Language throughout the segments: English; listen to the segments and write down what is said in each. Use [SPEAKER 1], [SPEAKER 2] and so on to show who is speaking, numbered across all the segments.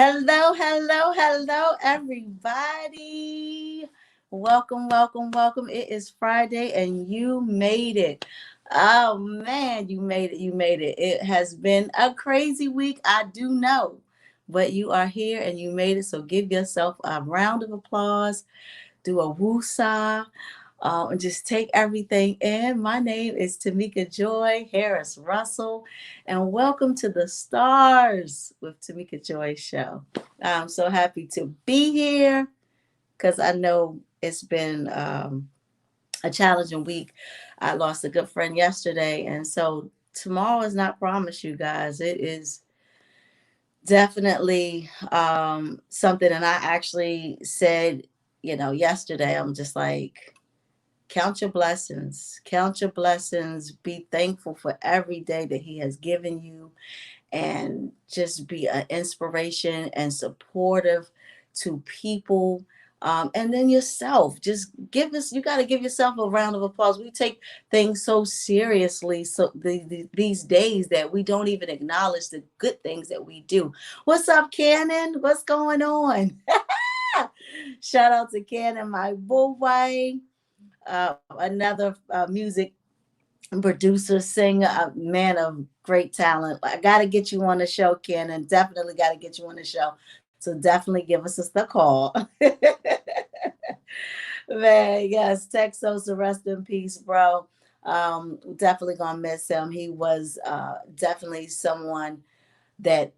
[SPEAKER 1] Hello, hello, hello, everybody. Welcome, welcome, welcome. It is Friday and you made it. Oh man, you made it. You made it. It has been a crazy week, I do know, but you are here and you made it. So give yourself a round of applause, do a woosah, and just take everything in. My name is Tamika Joy Harris Russell, and welcome to the Stars with Tamika Joy Show. I'm so happy to be here because I know it's been a challenging week. I lost a good friend yesterday, and so tomorrow is not promised, you guys. It is definitely something, and I actually said, yesterday, I'm just like, count your blessings, be thankful for every day that he has given you, and just be an inspiration and supportive to people. And then yourself, just you got to give yourself a round of applause. We take things so seriously, so these days, that we don't even acknowledge the good things that we do. What's up, Cannon? What's going on? Shout out to Cannon, my boy. Another music producer, singer, a man of great talent. I got to get you on the show, Ken, and definitely got to get you on the show. So definitely give us the call. Man, yes, Texas, rest in peace, bro. Definitely gonna miss him. He was definitely someone that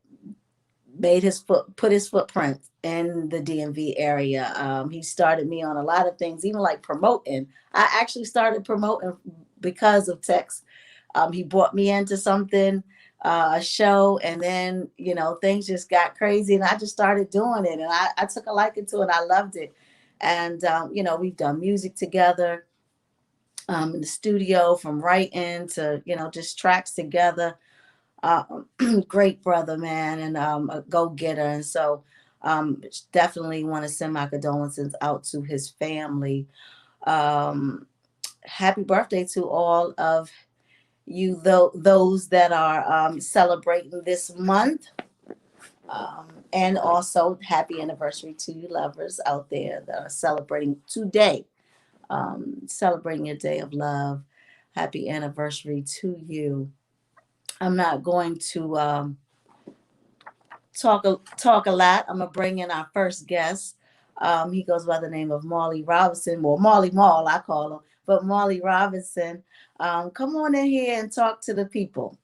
[SPEAKER 1] put his footprint in the DMV area. He started me on a lot of things, even like promoting. I actually started promoting because of Tex. He brought me into something, a show, and then things just got crazy, and I just started doing it, and I took a liking to it. I loved it, and we've done music together in the studio, from writing to just tracks together. uh, Great brother, man, and a go-getter. And so definitely want to send my condolences out to his family. Um, Happy birthday to all of you, those that are celebrating this month. And also happy anniversary to you lovers out there that are celebrating today, celebrating your day of love. Happy anniversary to you. I'm not going to talk a lot. I'm gonna bring in our first guest. He goes by the name of Marley Robinson. Well, Marley Mall, I call him, but Marley Robinson. Come on in here and talk to the people.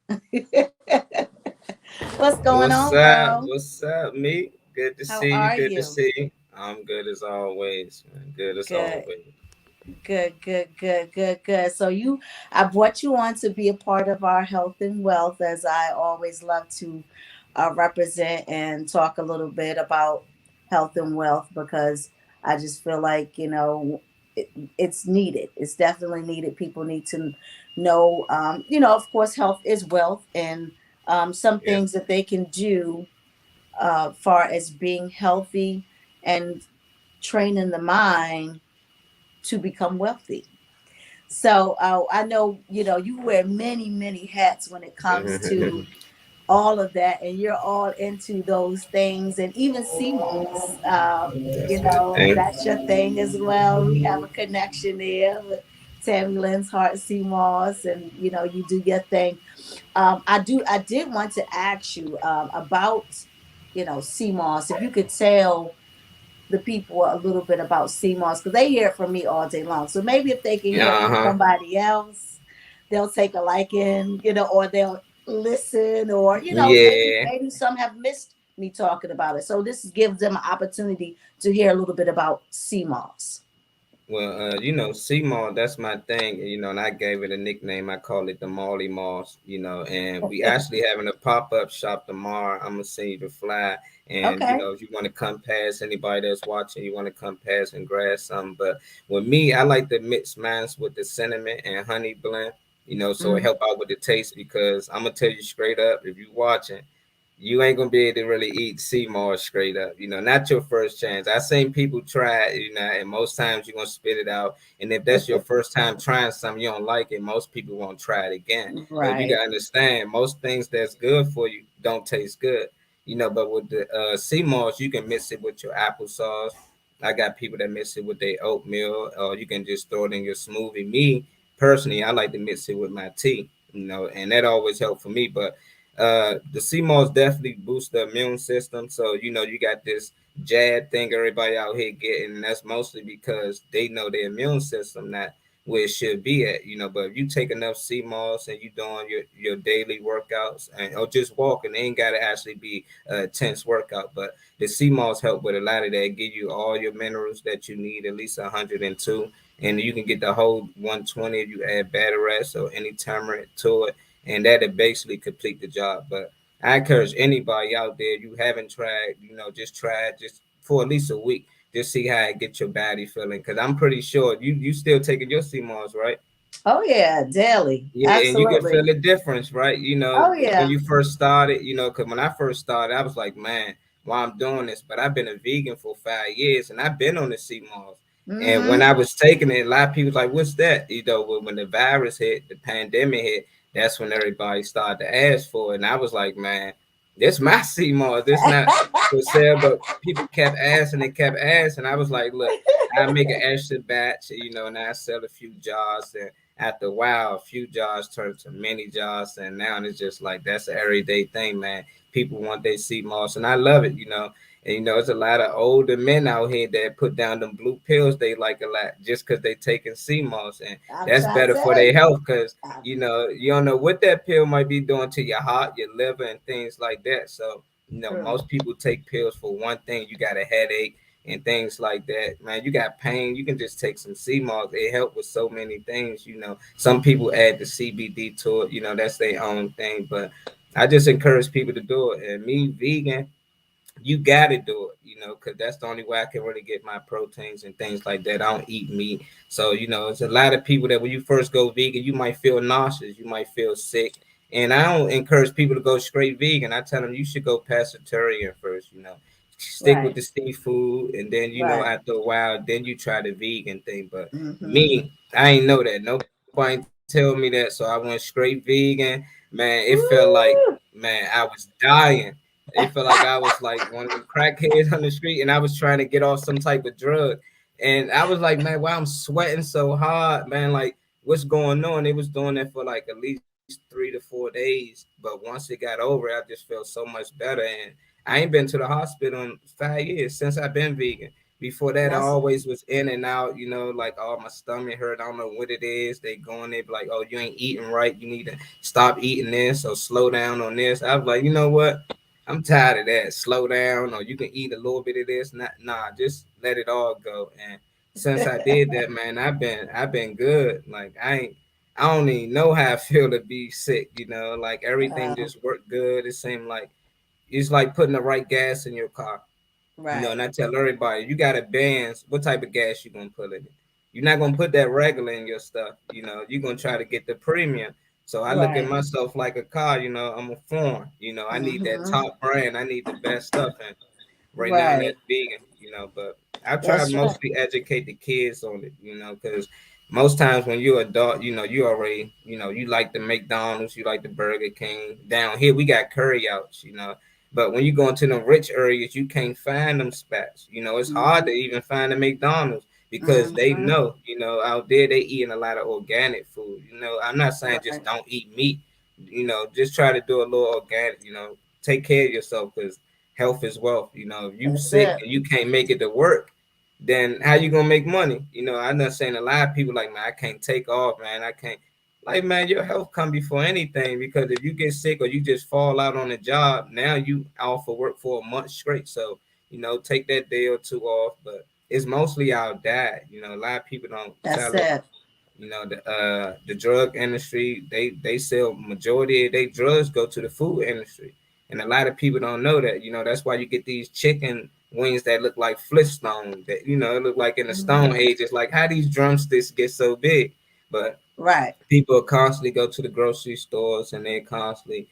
[SPEAKER 1] What's going
[SPEAKER 2] What's
[SPEAKER 1] on,
[SPEAKER 2] up?
[SPEAKER 1] bro?
[SPEAKER 2] What's up, me? Good to
[SPEAKER 1] How
[SPEAKER 2] see you.
[SPEAKER 1] are
[SPEAKER 2] Good to
[SPEAKER 1] you?
[SPEAKER 2] see you. I'm good as always, man. Good as
[SPEAKER 1] Good,
[SPEAKER 2] always.
[SPEAKER 1] good. So I brought you on to be a part of our health and wealth, as I always love to represent and talk a little bit about health and wealth, because I just feel like it's needed. It's definitely needed. People need to know, of course, health is wealth, and some
[SPEAKER 2] Yeah.
[SPEAKER 1] things that they can do far as being healthy and training the mind to become wealthy. So I know you wear many hats when it comes to all of that, and you're all into those things, and even CMOS.
[SPEAKER 2] That's my thing.
[SPEAKER 1] That's your thing as well. We have a connection there with Tammy Lynn's Heart CMOS, and you do your thing. I did want to ask you about CMOS. If you could tell the people a little bit about CMOS, because they hear it from me all day long. So maybe if they can hear it
[SPEAKER 2] Uh
[SPEAKER 1] from
[SPEAKER 2] huh.
[SPEAKER 1] somebody else, they'll take a liking, or they'll listen, or
[SPEAKER 2] Yeah.
[SPEAKER 1] maybe some have missed me talking about it. So this gives them an opportunity to hear a little bit about CMOS.
[SPEAKER 2] Well, Seymour, that's my thing. And I gave it a nickname. I call it the Molly Moss. And we actually having a pop up shop tomorrow. I'm gonna send you the fly. And
[SPEAKER 1] Okay.
[SPEAKER 2] if you want to come past, anybody that's watching, you want to come past and grab something. But with me, I like to mix mines with the cinnamon and honey blend. So it
[SPEAKER 1] Mm.
[SPEAKER 2] help out with the taste, because I'm gonna tell you straight up, if you watching, you ain't gonna be able to really eat sea moss straight up. Not your first chance. I seen people try it, and most times you're gonna spit it out. And if that's your first time trying something you don't like it, most people won't try it again. But you
[SPEAKER 1] Right.
[SPEAKER 2] gotta understand, most things that's good for you don't taste good. But with the sea moss, you can mix it with your applesauce. I got people that mix it with their oatmeal, or you can just throw it in your smoothie. Me personally, I like to mix it with my tea, and that always helps for me. But the sea moss definitely boosts the immune system. So you got this jab thing everybody out here getting, and that's mostly because they know their immune system not where it should be at. But if you take enough sea moss and you doing your daily workouts and or just walking, it ain't gotta actually be a intense workout. But the sea moss help with a lot of that, give you all your minerals that you need, at least 102, and you can get the whole 120 if you add batteries or any turmeric to it, and that'll basically complete the job. But I encourage anybody out there, you haven't tried, just try it just for at least a week. Just see how it get your body feeling. Cause I'm pretty sure you still taking your CMOS, right?
[SPEAKER 1] Oh yeah, daily.
[SPEAKER 2] Yeah, and you can feel
[SPEAKER 1] Absolutely.
[SPEAKER 2] the difference, right?
[SPEAKER 1] Oh
[SPEAKER 2] When
[SPEAKER 1] yeah.
[SPEAKER 2] you first started, because when I first started, I was like, man, why I'm doing this? But I've been a vegan for 5 years, and I've been on the sea moss. And when
[SPEAKER 1] Mm-hmm.
[SPEAKER 2] I was taking it, a lot of people was like, what's that? When the virus hit, the pandemic hit, that's when everybody started to ask for it. And I was like, man, this my sea moss. This not for sale, but people kept asking and kept asking. I was like, look, I make an extra batch, and I sell a few jars, and after a while, a few jars turned to many jars, and now it's just like that's an everyday thing, man. People want their sea moss, and I love it. And it's a lot of older men out here that put down them blue pills they like a lot just because they taking sea moss, and
[SPEAKER 1] I'm
[SPEAKER 2] that's
[SPEAKER 1] trying to
[SPEAKER 2] better for
[SPEAKER 1] tell
[SPEAKER 2] their
[SPEAKER 1] you.
[SPEAKER 2] health because
[SPEAKER 1] I'm
[SPEAKER 2] you don't know what that pill might be doing to your heart, your liver, and things like that. So
[SPEAKER 1] true.
[SPEAKER 2] most people take pills for one thing. You got a headache and things like that. Man, you got pain, you can just take some sea moss. It help with so many things. Some people add the CBD to it. That's their own thing. But I just encourage people to do it. And me, vegan, you got to do it, because that's the only way I can really get my proteins and things like that. I don't eat meat. So, it's a lot of people that when you first go vegan, you might feel nauseous, you might feel sick. And I don't encourage people to go straight vegan. I tell them you should go pescatarian first, stick with
[SPEAKER 1] Right.
[SPEAKER 2] the seafood. And then,
[SPEAKER 1] Right.
[SPEAKER 2] after a while, then you try the vegan thing. But
[SPEAKER 1] Mm-hmm.
[SPEAKER 2] me, I ain't know that. Nobody tell me that. So I went straight vegan. Man, it felt like,
[SPEAKER 1] Woo!
[SPEAKER 2] man, I was dying. It felt like I was like one of them crackheads on the street, and I was trying to get off some type of drug. And I was like, man, why I'm sweating so hard, man? Like, what's going on? They was doing that for like at least 3 to 4 days. But once it got over, I just felt so much better. And I ain't been to the hospital in 5 years since I've been vegan. Before that, I
[SPEAKER 1] That's
[SPEAKER 2] always was in and out, like, oh, my stomach hurt. I don't know what it is. They going, they be like, oh, you ain't eating right. You need to stop eating this or slow down on this. I was like, you know what? I'm tired of that. Slow down, or you can eat a little bit of this. Nah, just let it all go. And since I did that, man, I've been good. Like I don't even know how I feel to be sick. Like everything
[SPEAKER 1] uh,
[SPEAKER 2] just worked good. It seemed like it's like putting the right gas in your car.
[SPEAKER 1] right.
[SPEAKER 2] And I tell everybody, you got a Benz, what type of gas you gonna put in it? You're not gonna put that regular in your stuff. You're gonna try to get the premium. So I look at
[SPEAKER 1] Right.
[SPEAKER 2] myself like a car. I'm a foreign. I need that
[SPEAKER 1] Mm-hmm.
[SPEAKER 2] top brand. I need the best stuff. And right now that's
[SPEAKER 1] Right.
[SPEAKER 2] vegan. But I try to
[SPEAKER 1] That's right.
[SPEAKER 2] mostly educate the kids on it. Because most times when you're adult, you already, you like the McDonald's, you like the Burger King. Down here we got curry outs. But when you go into the rich areas, you can't find them spots. It's hard to
[SPEAKER 1] Mm-hmm.
[SPEAKER 2] even find a McDonald's because they
[SPEAKER 1] Mm-hmm.
[SPEAKER 2] know, out there they eating a lot of organic food. I'm not saying just
[SPEAKER 1] Right.
[SPEAKER 2] don't eat meat. Just try to do a little organic. Take care of yourself because health is wealth. If you
[SPEAKER 1] That's
[SPEAKER 2] sick
[SPEAKER 1] it.
[SPEAKER 2] and you can't make it to work, then how you gonna make money? I'm not saying a lot of people like, man, I can't take off, man. I can't. Like, man, your health come before anything because if you get sick or you just fall out on the job, now you out for work for a month straight. So, take that day or two off. But it's mostly our diet. A lot of people don't
[SPEAKER 1] That's
[SPEAKER 2] tell it.
[SPEAKER 1] it.
[SPEAKER 2] The drug industry, they sell majority of their drugs go to the food industry. And a lot of people don't know that. That's why you get these chicken wings that look like Flintstones, that it look like in the
[SPEAKER 1] Mm-hmm.
[SPEAKER 2] Stone Age. It's like how these drumsticks get so big. But
[SPEAKER 1] Right.
[SPEAKER 2] people constantly go to the grocery stores and they constantly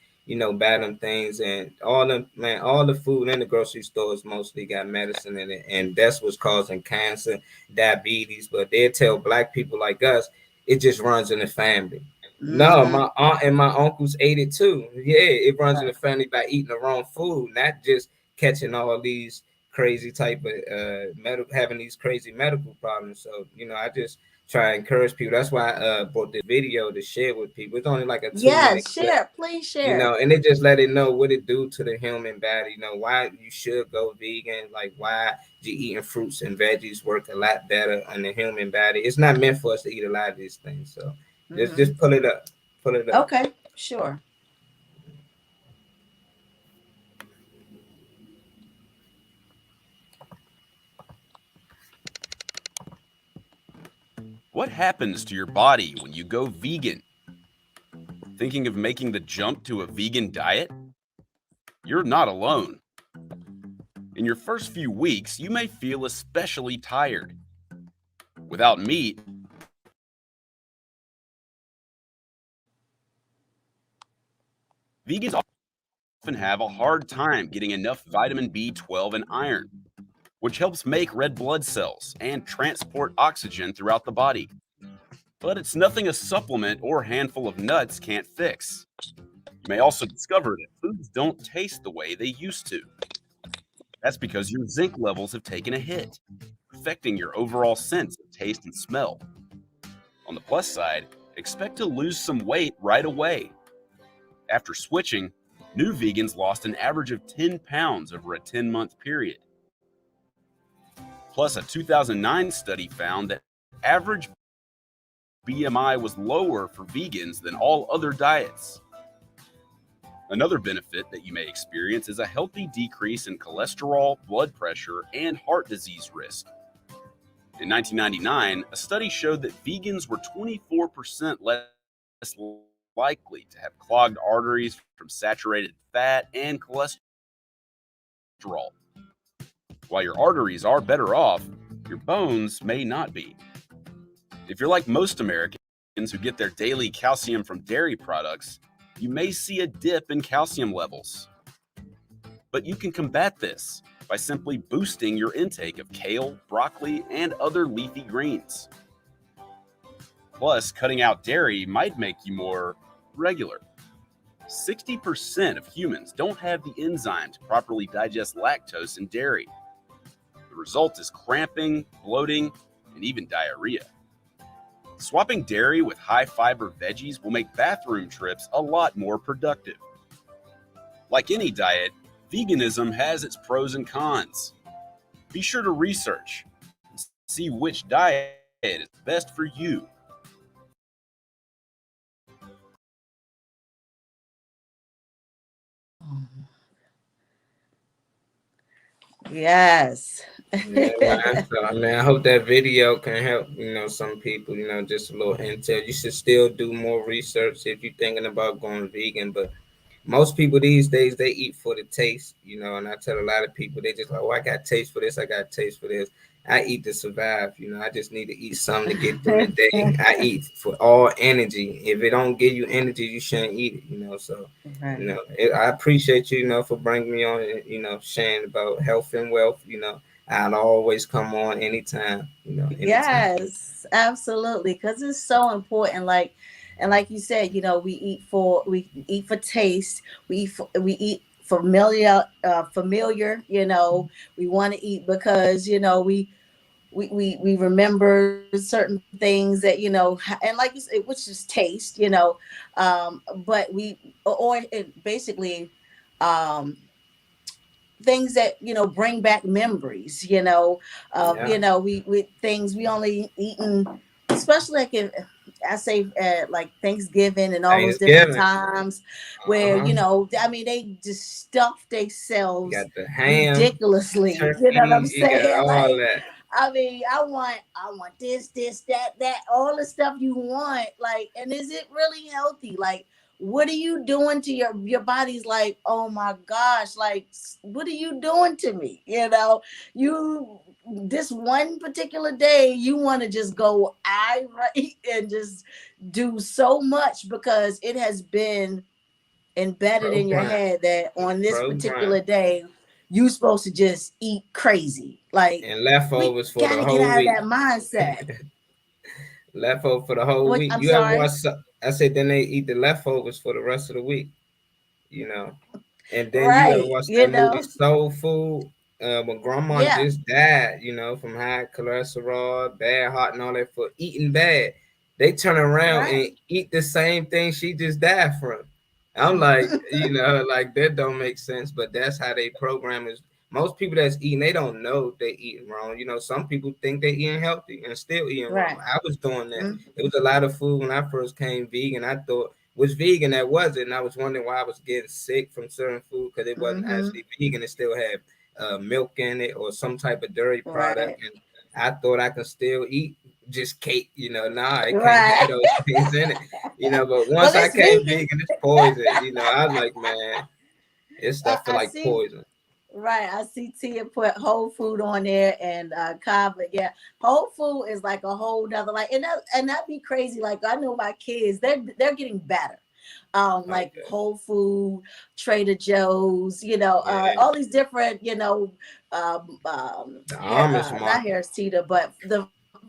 [SPEAKER 2] buy them things, and all the food in the grocery stores mostly got medicine in it, and that's what's causing cancer, diabetes. But they tell black people like us it just runs in the family. No,
[SPEAKER 1] Mm-hmm.
[SPEAKER 2] my aunt and my uncles ate it too. Yeah, it runs in the family by eating the wrong food, not just catching all these crazy type of having these crazy medical problems. So I just try to encourage people. That's why I brought the video to share with people. It's only like a 2 minute
[SPEAKER 1] Yes,
[SPEAKER 2] clip,
[SPEAKER 1] share. Please share.
[SPEAKER 2] and it just let it know what it do to the human body. Why you should go vegan, like why you eating fruits and veggies work a lot better on the human body. It's not meant for us to eat a lot of these things. So
[SPEAKER 1] Mm-hmm.
[SPEAKER 2] just pull it up. Pull it up.
[SPEAKER 1] Okay, sure.
[SPEAKER 3] What happens to your body when you go vegan? Thinking of making the jump to a vegan diet? You're not alone. In your first few weeks, you may feel especially tired. Without meat, vegans often have a hard time getting enough vitamin B12 and iron, which helps make red blood cells and transport oxygen throughout the body. But it's nothing a supplement or handful of nuts can't fix. You may also discover that foods don't taste the way they used to. That's because your zinc levels have taken a hit, affecting your overall sense of taste and smell. On the plus side, expect to lose some weight right away. After switching, new vegans lost an average of 10 pounds over a 10-month period. Plus, a 2009 study found that average BMI was lower for vegans than all other diets. Another benefit that you may experience is a healthy decrease in cholesterol, blood pressure, and heart disease risk. In 1999, a study showed that vegans were 24% less likely to have clogged arteries from saturated fat and cholesterol. While your arteries are better off, your bones may not be. If you're like most Americans who get their daily calcium from dairy products, you may see a dip in calcium levels. But you can combat this by simply boosting your intake of kale, broccoli, and other leafy greens. Plus, cutting out dairy might make you more regular. 60% of humans don't have the enzyme to properly digest lactose in dairy. The result is cramping, bloating, and even diarrhea. Swapping dairy with high fiber veggies will make bathroom trips a lot more productive. Like any diet, veganism has its pros and cons. Be sure to research and see which diet is best for you.
[SPEAKER 1] Yes.
[SPEAKER 2] Yeah, man. So, I mean, I hope that video can help, some people, just a little intel. You should still do more research if you're thinking about going vegan. But most people these days, they eat for the taste, and I tell a lot of people, they just like, oh, I got taste for this. I got taste for this. I eat to survive. I just need to eat something to get through the day. I eat for all energy. If it don't give you energy, you shouldn't eat it. So,
[SPEAKER 1] Right.
[SPEAKER 2] I appreciate you, for bringing me on, and, sharing about health and wealth. I'll always come on anytime, anytime.
[SPEAKER 1] Yes, absolutely. Because it's so important. And like you said, we eat for taste. We eat familiar. We want to eat because we remember certain things that and like you said, which is taste. But basically, um things that bring back memories, of
[SPEAKER 2] Yeah.
[SPEAKER 1] we things we only eaten, especially like if I say like Thanksgiving and all those different
[SPEAKER 2] Thanksgiving.
[SPEAKER 1] times where
[SPEAKER 2] Uh-huh.
[SPEAKER 1] I mean they just stuff
[SPEAKER 2] You
[SPEAKER 1] themselves
[SPEAKER 2] got the ham,
[SPEAKER 1] ridiculously. You know what I'm
[SPEAKER 2] turkey, you got
[SPEAKER 1] saying?
[SPEAKER 2] all
[SPEAKER 1] Like,
[SPEAKER 2] that.
[SPEAKER 1] I mean, I want this, that, all the stuff you want. Like, and is it really healthy? Like, what are you doing to your body's like, oh my gosh, like what are you doing to me? You this one particular day you want to just go irate and just do so much because it has been embedded in your
[SPEAKER 2] Program.
[SPEAKER 1] head that
[SPEAKER 2] It's
[SPEAKER 1] on this
[SPEAKER 2] program.
[SPEAKER 1] particular day you supposed to just eat crazy. Like
[SPEAKER 2] And
[SPEAKER 1] we
[SPEAKER 2] leftovers for
[SPEAKER 1] got
[SPEAKER 2] the
[SPEAKER 1] to get
[SPEAKER 2] whole
[SPEAKER 1] out of
[SPEAKER 2] week.
[SPEAKER 1] that mindset.
[SPEAKER 2] Leftover for the whole
[SPEAKER 1] What
[SPEAKER 2] week.
[SPEAKER 1] I'm
[SPEAKER 2] You ever
[SPEAKER 1] sorry.
[SPEAKER 2] watch? I said then they eat the leftovers for the rest of the week, you know. And then you ever
[SPEAKER 1] Right.
[SPEAKER 2] watch
[SPEAKER 1] You
[SPEAKER 2] that movie
[SPEAKER 1] know,
[SPEAKER 2] Soul Food? When grandma
[SPEAKER 1] yeah.
[SPEAKER 2] just died, you know, from high cholesterol, bad heart, and all that for eating bad. They turn around
[SPEAKER 1] Right.
[SPEAKER 2] and eat the same thing she just died from. I'm like, you know, like that don't make sense, but that's how they program is. Most people that's eating, they don't know they eating wrong. You know, some people think they eating healthy and still eating wrong.
[SPEAKER 1] Right.
[SPEAKER 2] I was doing that.
[SPEAKER 1] Mm-hmm.
[SPEAKER 2] It was a lot of food when I first came vegan. I thought was vegan that wasn't. And I was wondering why I was getting sick from certain food because it wasn't
[SPEAKER 1] Mm-hmm.
[SPEAKER 2] actually vegan. It still had milk in it or some type of dairy product.
[SPEAKER 1] Right.
[SPEAKER 2] And I thought I could still eat just cake. You know, nah, it can't
[SPEAKER 1] Right.
[SPEAKER 2] have those things in it. You know, but
[SPEAKER 1] Well,
[SPEAKER 2] once I
[SPEAKER 1] it's
[SPEAKER 2] came
[SPEAKER 1] vegan.
[SPEAKER 2] vegan, it's poison. You know, I was like, man, this stuff feel
[SPEAKER 1] I
[SPEAKER 2] like
[SPEAKER 1] see.
[SPEAKER 2] poison.
[SPEAKER 1] Right, I see Tia put whole food on there and Kava. Yeah, whole food is like a whole nother like, and that be crazy. Like I know my kids, they're getting better. Like
[SPEAKER 2] Okay.
[SPEAKER 1] Whole Food, Trader Joe's,
[SPEAKER 2] Yeah.
[SPEAKER 1] all these different,
[SPEAKER 2] The
[SPEAKER 1] here,
[SPEAKER 2] Amish
[SPEAKER 1] not
[SPEAKER 2] market.
[SPEAKER 1] Harris Teeter, but the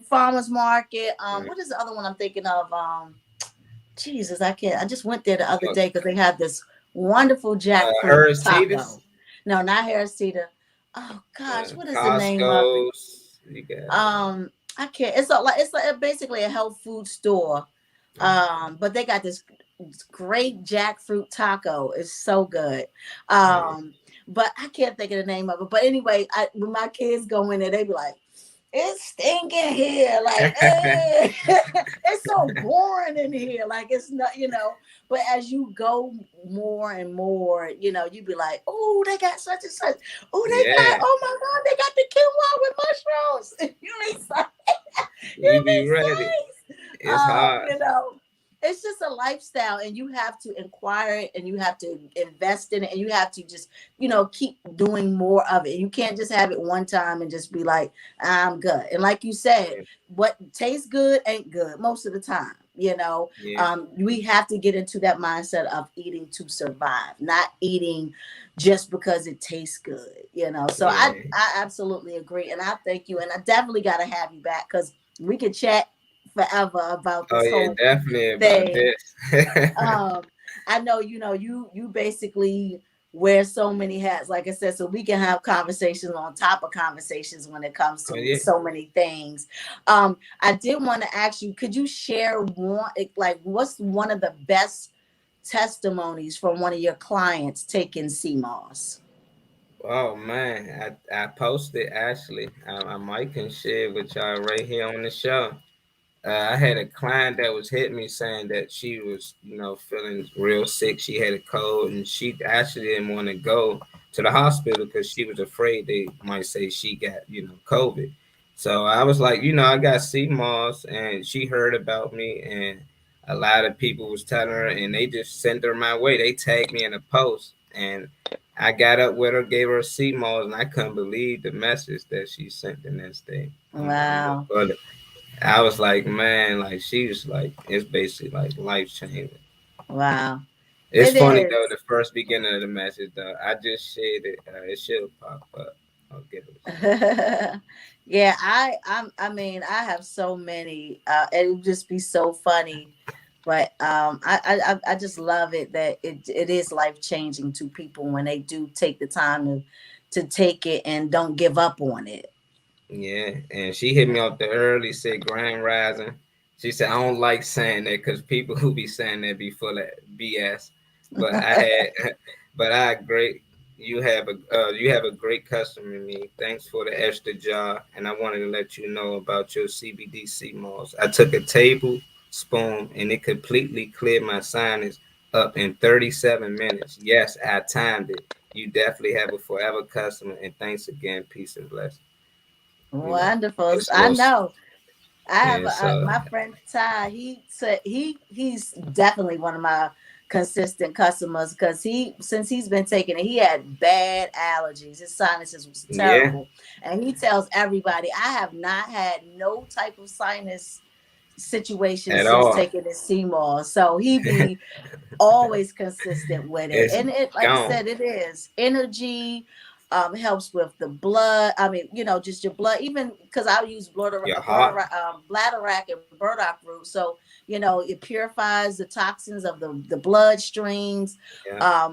[SPEAKER 1] farmers market.
[SPEAKER 2] Mm.
[SPEAKER 1] What is the other one I'm thinking of? Jesus, I can't. I just went there the other
[SPEAKER 2] Uh,
[SPEAKER 1] day because they had this wonderful jackfruit
[SPEAKER 2] Hers Teeter's,
[SPEAKER 1] taco. No, not Harris Teeter. Oh gosh, what is the name of it?
[SPEAKER 2] Costco's. You got
[SPEAKER 1] I can't. It's like basically a health food store. But they got this great jackfruit taco. It's so good. But I can't think of the name of it. But anyway, when my kids go in there, they be like, it's stinking here. Like, it's so boring in here. Like, it's not, but as you go more and more, you be like, oh, they got such and such. Oh, they got,
[SPEAKER 2] yeah,
[SPEAKER 1] oh my God, they got the quinoa with mushrooms. You mean
[SPEAKER 2] you
[SPEAKER 1] you
[SPEAKER 2] be ready.
[SPEAKER 1] mean nice.
[SPEAKER 2] It's hard.
[SPEAKER 1] It's just a lifestyle, and you have to inquire it, and you have to invest in it, and you have to just, keep doing more of it. You can't just have it one time and just be like, I'm good. And like you said, what tastes good ain't good most of the time.
[SPEAKER 2] Yeah,
[SPEAKER 1] We have to get into that mindset of eating to survive, not eating just because it tastes good. So I,
[SPEAKER 2] yeah.
[SPEAKER 1] I absolutely agree, and I thank you, and I definitely got to have you back because we could chat forever about
[SPEAKER 2] Oh
[SPEAKER 1] this
[SPEAKER 2] yeah,
[SPEAKER 1] whole
[SPEAKER 2] definitely about
[SPEAKER 1] thing.
[SPEAKER 2] this.
[SPEAKER 1] um I know, you basically wear so many hats, like I said, so we can have conversations on top of conversations when it comes
[SPEAKER 2] Oh
[SPEAKER 1] to
[SPEAKER 2] yeah.
[SPEAKER 1] so many things. I did want to ask you, could you share one, like, what's one of the best testimonies from one of your clients taking CMOS?
[SPEAKER 2] Oh man, I posted actually. I might can share with y'all right here on the show. I had a client that was hitting me saying that she was, feeling real sick. She had a cold, and she actually didn't want to go to the hospital because she was afraid they might say she got, COVID. So I was like, I got CMOS, and she heard about me, and a lot of people was telling her, and they just sent her my way. They tagged me in a post, and I got up with her, gave her CMOS, and I couldn't believe the message that she sent the next day.
[SPEAKER 1] Wow.
[SPEAKER 2] But I was like, man, like she was like, it's basically like life changing.
[SPEAKER 1] Wow.
[SPEAKER 2] It's
[SPEAKER 1] It
[SPEAKER 2] funny though,
[SPEAKER 1] is.
[SPEAKER 2] the first beginning of the message though. I just shared it. It should pop up. I'll get it.
[SPEAKER 1] Yeah, I mean, I have so many. It would just be so funny, but I just love it that it is life changing to people when they do take the time to take it and don't give up on it.
[SPEAKER 2] Yeah, and she hit me off the early, said Grand Rising. She said, I don't like saying that because people who be saying that be full of BS. But I had, but I great. You have a great customer in me. Thanks for the extra jar, and I wanted to let you know about your CBDC malls. I took a tablespoon and it completely cleared my sinus up in 37 minutes. Yes, I timed it. You definitely have a forever customer, and thanks again. Peace and blessings. you know,
[SPEAKER 1] Wonderful.
[SPEAKER 2] just a
[SPEAKER 1] I
[SPEAKER 2] little,
[SPEAKER 1] know. I have
[SPEAKER 2] yeah. So
[SPEAKER 1] my friend Ty. He said he's definitely one of my consistent customers because since he's been taking it, he had bad allergies. His sinuses was
[SPEAKER 2] yeah,
[SPEAKER 1] terrible, and he tells everybody, I have not had no type of sinus situation
[SPEAKER 2] at
[SPEAKER 1] since
[SPEAKER 2] all,
[SPEAKER 1] taking the CMOS. So he be always consistent with it,
[SPEAKER 2] it's
[SPEAKER 1] and it, like I
[SPEAKER 2] gone.
[SPEAKER 1] said, it is energy. helps with the blood. I mean, just your blood. Even because I use
[SPEAKER 2] Your heart.
[SPEAKER 1] bladderwrack and burdock root, so it purifies the toxins of the bloodstreams.
[SPEAKER 2] Yeah.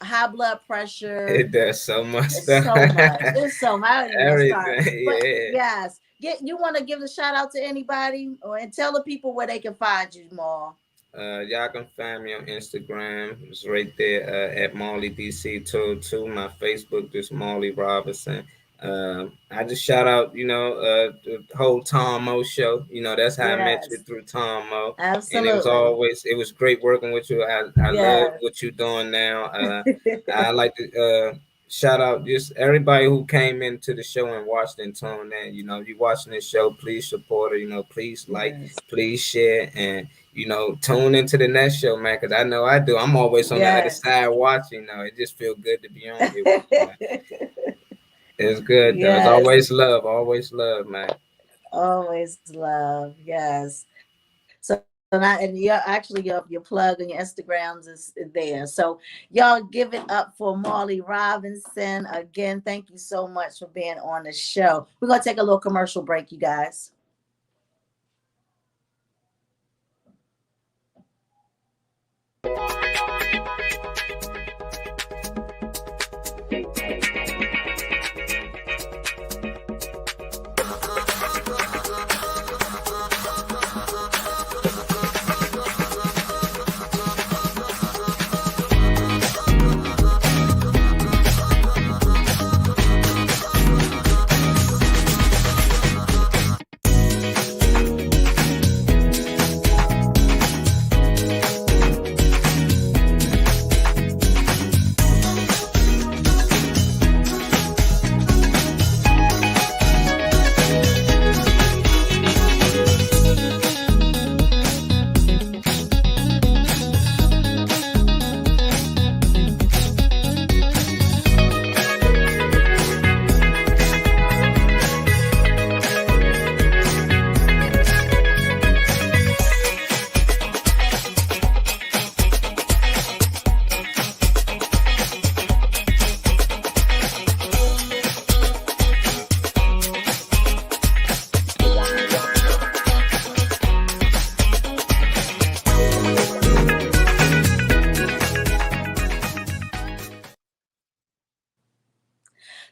[SPEAKER 1] High blood pressure.
[SPEAKER 2] It does so much
[SPEAKER 1] It's
[SPEAKER 2] stuff.
[SPEAKER 1] so much. It's so much. I don't even want to start.
[SPEAKER 2] Everything.
[SPEAKER 1] But
[SPEAKER 2] Yeah.
[SPEAKER 1] yes, you want to give a shout out to anybody and tell the people where they can find you, Maul.
[SPEAKER 2] Y'all can find me on Instagram. It's right there at Marley DC202. My Facebook is Marley Robinson. I just shout out, the whole Tom Mo show. That's how I met you
[SPEAKER 1] Yes,
[SPEAKER 2] through Tom Mo. And
[SPEAKER 1] absolutely.
[SPEAKER 2] it was great working with you. I love
[SPEAKER 1] Yes.
[SPEAKER 2] what you're doing now. I like to shout out just everybody who came into the show and watched and tuned in. You watching this show, please support her. Please like,
[SPEAKER 1] Yes.
[SPEAKER 2] please share, and tune into the next show, man, because I know I do. I'm always on the other
[SPEAKER 1] Yes.
[SPEAKER 2] side watching. It just feels good to be on here with you, man. It's good though. It's
[SPEAKER 1] Yes.
[SPEAKER 2] always love, man.
[SPEAKER 1] Always love. Yes. So now, and your plug on your Instagrams is there. So y'all give it up for Marley Robinson again. Thank you so much for being on the show. We're gonna take a little commercial break, you guys.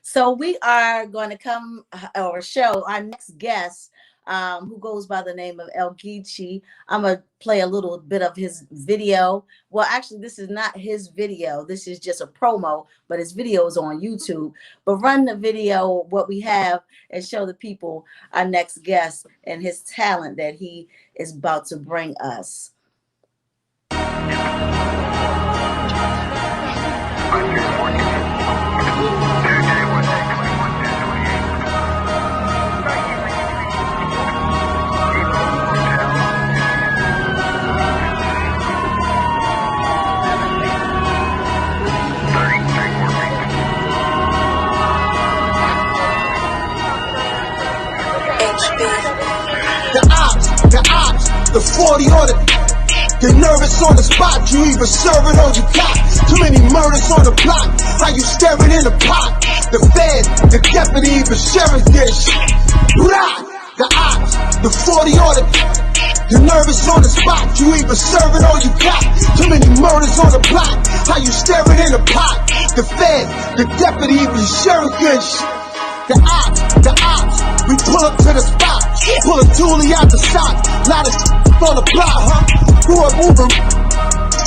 [SPEAKER 1] So we are going to come or show our next guest, who goes by the name of El Geechee. I'm going to play a little bit of his video. Well, actually, this is not his video. This is just a promo, but his video is on YouTube. But run the video, what we have, and show the people our next guest and his talent that he is about to bring us.
[SPEAKER 4] The 40 on it. You're nervous on the spot, you even serve it on your clock. Too many murders on the block, how you staring in the pot. The feds, the deputy, even sheriff get shit. The ops, the 40 on it. You're nervous on the spot, you even serve it on your clock. Too many murders on the block, how you staring in the pot. The feds, the deputy, even sheriff get shit. The ops, we pull up to the spot. Pull a toolie out the sock. Lot of on the block, huh? Who up moving?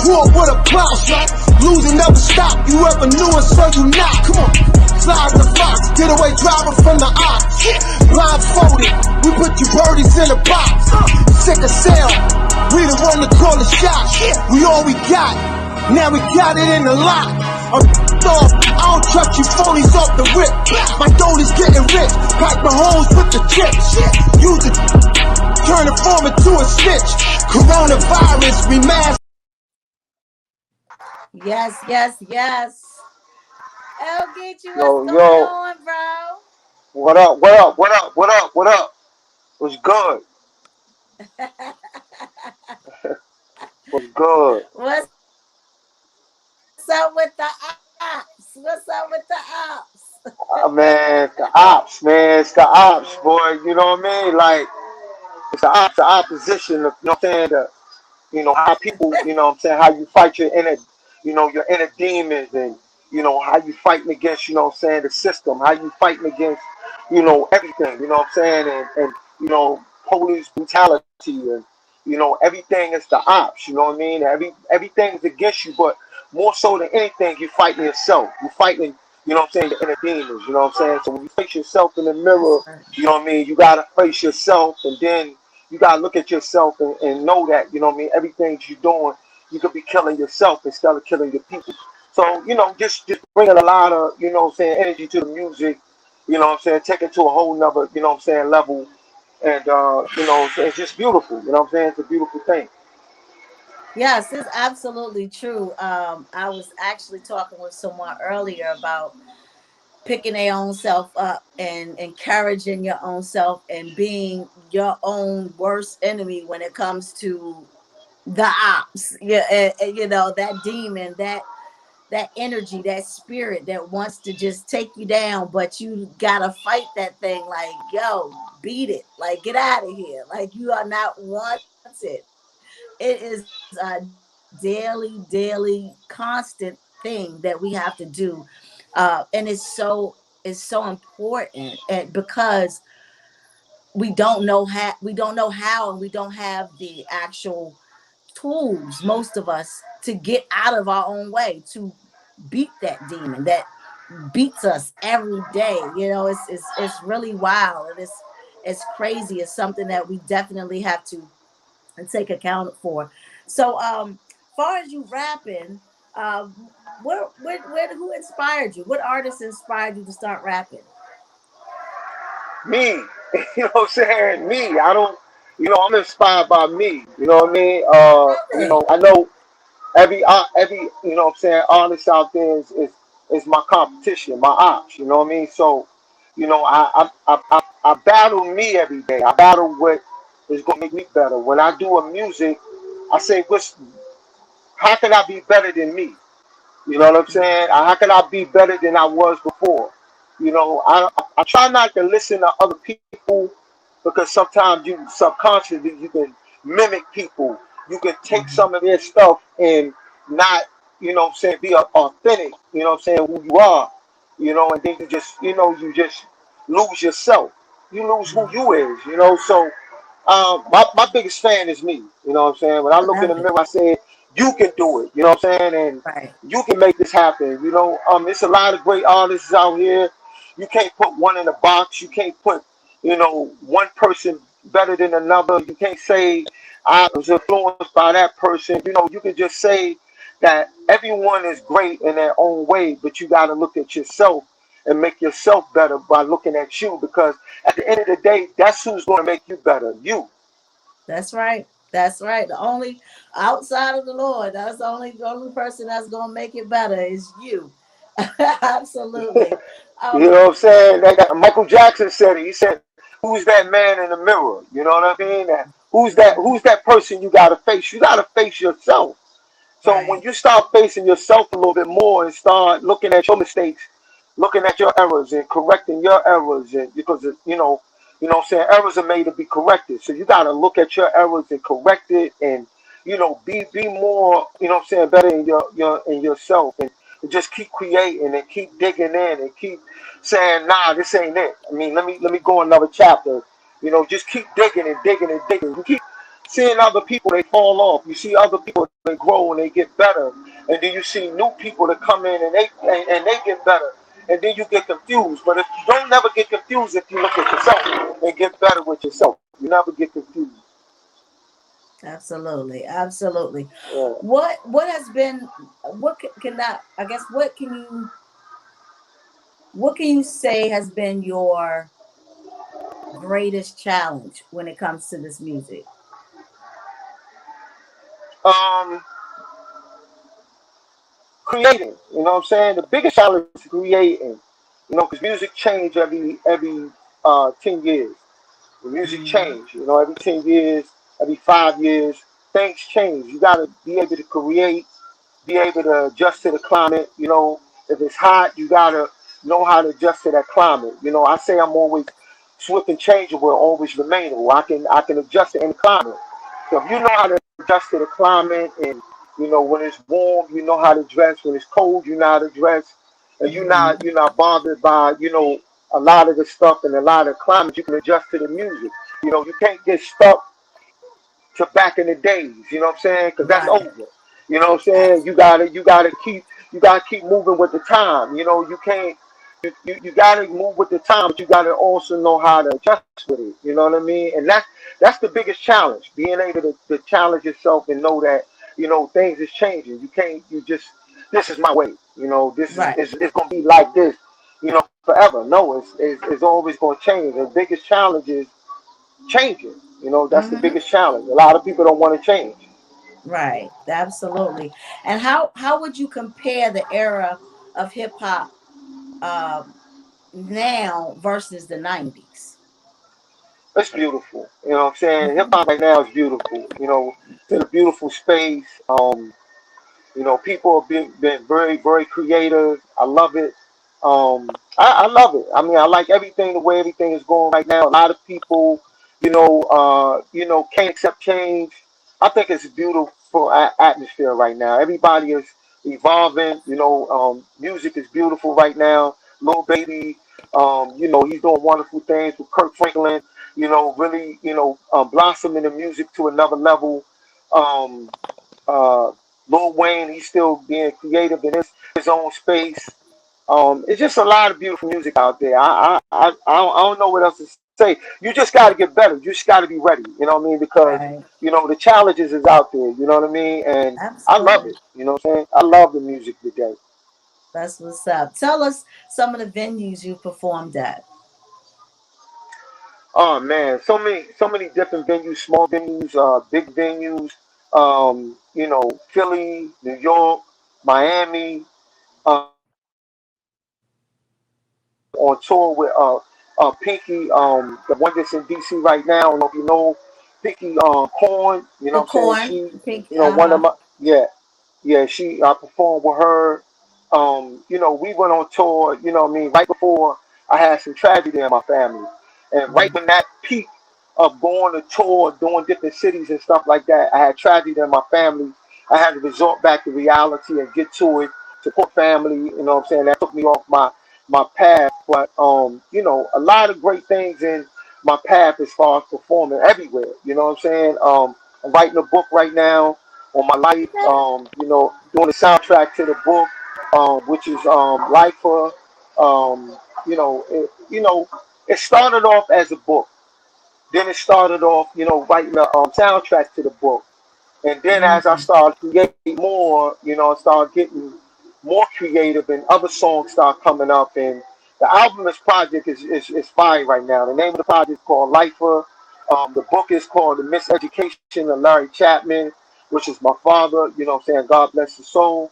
[SPEAKER 4] Who up with a plow shot? Losing never stop. You ever knew it, so you not. Come on. Fly the fox. Getaway driver from the ops. Blindfolded. We put you birdies in a box. Sick of sale. We the one to call the shots. We all we got. Now we got it in the lot. I'm off. I don't trust you phonies off the rip. My dolly's getting rich. Pack my holes with the chips. Use it. Turn the form into a snitch. Coronavirus, we mask.
[SPEAKER 1] Yes, yes, yes. El Geechee, what's
[SPEAKER 5] Yo,
[SPEAKER 1] going
[SPEAKER 5] yo,
[SPEAKER 1] on, bro?
[SPEAKER 5] what up, what up, what up, what up, what up? What's good? What's good?
[SPEAKER 1] What's up with the ops? What's up with the ops?
[SPEAKER 5] Man, the ops, man, it's the ops, boy. You know what I mean? Like it's the opposition. You know what I'm saying? How people, what I'm saying, how you fight your inner, your inner demons, and how you fighting against, what I'm saying, the system, how you fighting against, everything, what I'm saying, and police brutality, and everything is the ops, you know what I mean? Everything is against you, but more so than anything, you're fighting yourself. You're fighting, what I'm saying, your inner demons, you know what I'm saying? So when you face yourself in the mirror,
[SPEAKER 1] That's right.
[SPEAKER 5] you know what I mean, you gotta face yourself, and then you gotta look at yourself and know that, you know what I mean, everything you're doing, you could be killing yourself instead of killing your people. So, just bringing a lot of, what I'm saying, energy to the music, what I'm saying, take it to a whole nother, what I'm saying, level. And it's just beautiful, what I'm saying? It's a beautiful thing.
[SPEAKER 1] Yes, it's absolutely true. I was actually talking with someone earlier about picking their own self up and encouraging your own self and being your own worst enemy when it comes to the ops. Yeah, and, that demon, that energy, that spirit that wants to just take you down, but you gotta fight that thing. Like, yo, beat it. Like, get out of here. Like, you are not wanted. It is a daily, constant thing that we have to do, and it's so important, and because we don't know how, and we don't have the actual tools, most of us, to get out of our own way, to beat that demon that beats us every day. It's really wild, and it's crazy. It's something that we definitely have to take account for. So, far as you rapping, who inspired you? What artist inspired you to start rapping?
[SPEAKER 5] Me, what I'm saying? Me. I don't, I'm inspired by me. You know what I mean?
[SPEAKER 1] Really?
[SPEAKER 5] I know every what I'm saying, artist out there is my competition, my ops, you know what I mean? So, I battle me every day. I battle what is gonna make me better. When I do a music, I say how can I be better than me? You know what I'm saying? How can I be better than I was before? I try not to listen to other people because sometimes you subconsciously you can mimic people. You can take
[SPEAKER 1] Mhm.
[SPEAKER 5] some of their stuff and not, what I'm saying, be authentic, what I'm saying, who you are, and then you just lose yourself. You lose who you is, So my biggest fan is me, you know what I'm saying? When I
[SPEAKER 1] I
[SPEAKER 5] look in the
[SPEAKER 1] love it.
[SPEAKER 5] mirror, I say, you can do it, you know what I'm saying? And
[SPEAKER 1] Right.
[SPEAKER 5] you can make this happen, It's a lot of great artists out here. You can't put one in a box. You can't put, one person better than another. You can't say I was influenced by that person. You can just say that everyone is great in their own way, but you got to look at yourself and make yourself better by looking at you, because at the end of the day, that's who's going to make you better. You.
[SPEAKER 1] That's right. That's right. The only outside of the Lord, that's the only person that's gonna make it better is you. Absolutely.
[SPEAKER 5] You
[SPEAKER 1] Um,
[SPEAKER 5] know what I'm saying? Michael Jackson said it. He said, "Who's that man in the mirror?" You know what I mean? Who's that?
[SPEAKER 1] mhm,
[SPEAKER 5] Who's that person you got to face? You got to face yourself. So when
[SPEAKER 1] right.
[SPEAKER 5] you start facing yourself a little bit more and start looking at your mistakes, looking at your errors and correcting your errors, and because what I'm saying, errors are made to be corrected. So you got to look at your errors and correct it, and be more, what I'm saying, better in in yourself, and just keep creating and keep digging in and keep saying, nah, this ain't it. I mean, let me go another chapter. Just keep digging and digging and digging. You keep seeing other people, they fall off. You see other people, they grow and they get better, and then you see new people that come in and they get better, and then you get confused. But if you don't never get confused, if you look at yourself and get better with yourself, you never get confused.
[SPEAKER 1] Absolutely. Absolutely.
[SPEAKER 5] Yeah.
[SPEAKER 1] What has been what can that I guess what can you say has been your greatest challenge when it comes to this music?
[SPEAKER 5] Um, Creating. You know what I'm saying? The biggest challenge is creating. Because music change every 10 years. The music
[SPEAKER 1] Mhm.
[SPEAKER 5] change. Every 10 years, every 5 years, things change. You got to be able to create, be able to adjust to the climate. If it's hot, you gotta know how to adjust to that climate. I say I'm always swift and changeable, always remainable. I can adjust to any climate. So if you know how to adjust to the climate, and when it's warm, you know how to dress. When it's cold, you know how to dress, and you're not bothered by a lot of the stuff and a lot of climates. You can adjust to the music. You can't get stuck to back in the days. You know what I'm saying? Because that's
[SPEAKER 1] Right.
[SPEAKER 5] over. You know what I'm saying?
[SPEAKER 1] Absolutely.
[SPEAKER 5] You gotta keep moving with the time. You can't. You gotta move with the time, but you gotta also know how to adjust with it. You know what I mean? And that's the biggest challenge. Being able to challenge yourself and know that things is changing. You can't. You just this is my way. This is
[SPEAKER 1] Right.
[SPEAKER 5] it's gonna be like this. Forever. No, it's always gonna change. The biggest challenge is changing. That's the
[SPEAKER 1] Hmm.
[SPEAKER 5] biggest challenge. A lot of people don't want to change.
[SPEAKER 1] Right. Absolutely. And how would you compare the era of hip hop um, now versus the 90s?
[SPEAKER 5] It's beautiful. You know what I'm saying? Hip hop right now is beautiful. It's in a beautiful space. People have been very, very creative. I love it. I love it. I mean, I like everything, the way everything is going right now. A lot of people, can't accept change. I think it's a beautiful atmosphere right now. Everybody is evolving. Music is beautiful right now. Lil Baby, he's doing wonderful things with Kirk Franklin. Really, blossoming the music to another level. Um, uh, Lil Wayne, he's still being creative in his own space. It's just a lot of beautiful music out there. I don't know what else to say. You just got to get better. You just got to be ready. You know what I mean? Because
[SPEAKER 1] Right.
[SPEAKER 5] the challenges is out there. You know what I mean? And I love
[SPEAKER 1] Absolutely.
[SPEAKER 5] it. You know what I'm saying? I love the music today.
[SPEAKER 1] That's what's up. Tell us some of the venues you performed at.
[SPEAKER 5] Oh man, so many different venues, small venues, big venues. Philly, New York, Miami. On tour with Pinky, the one that's in DC right now. I don't know if you know Pinky Corn. You know
[SPEAKER 1] Oh,
[SPEAKER 5] what I'm saying?
[SPEAKER 1] corn. Pink.
[SPEAKER 5] One of
[SPEAKER 1] Uh-huh.
[SPEAKER 5] my, yeah, yeah. She I performed with her. We went on tour. You know what I mean? Right before I had some tragedy in my family, and right when that peak of going to tour, doing different cities and stuff like that, I had tragedy in my family. I had to resort back to reality and get to it, support family. You know what I'm saying? That took me off my path. But a lot of great things in my path as far as performing everywhere. You know what I'm saying? I'm writing a book right now on my life. Doing the soundtrack to the book, which is Lifer. Um, it started off as a book. Then it started off, writing a soundtrack to the book. And then as I
[SPEAKER 1] Mm-hmm.
[SPEAKER 5] started creating more, I started getting more creative and other songs start coming up. And the album, this project is fire right now. The name of the project is called Lifer. The book is called The Miseducation of Larry Chapman, which is my father. You know what I'm saying? God bless his soul.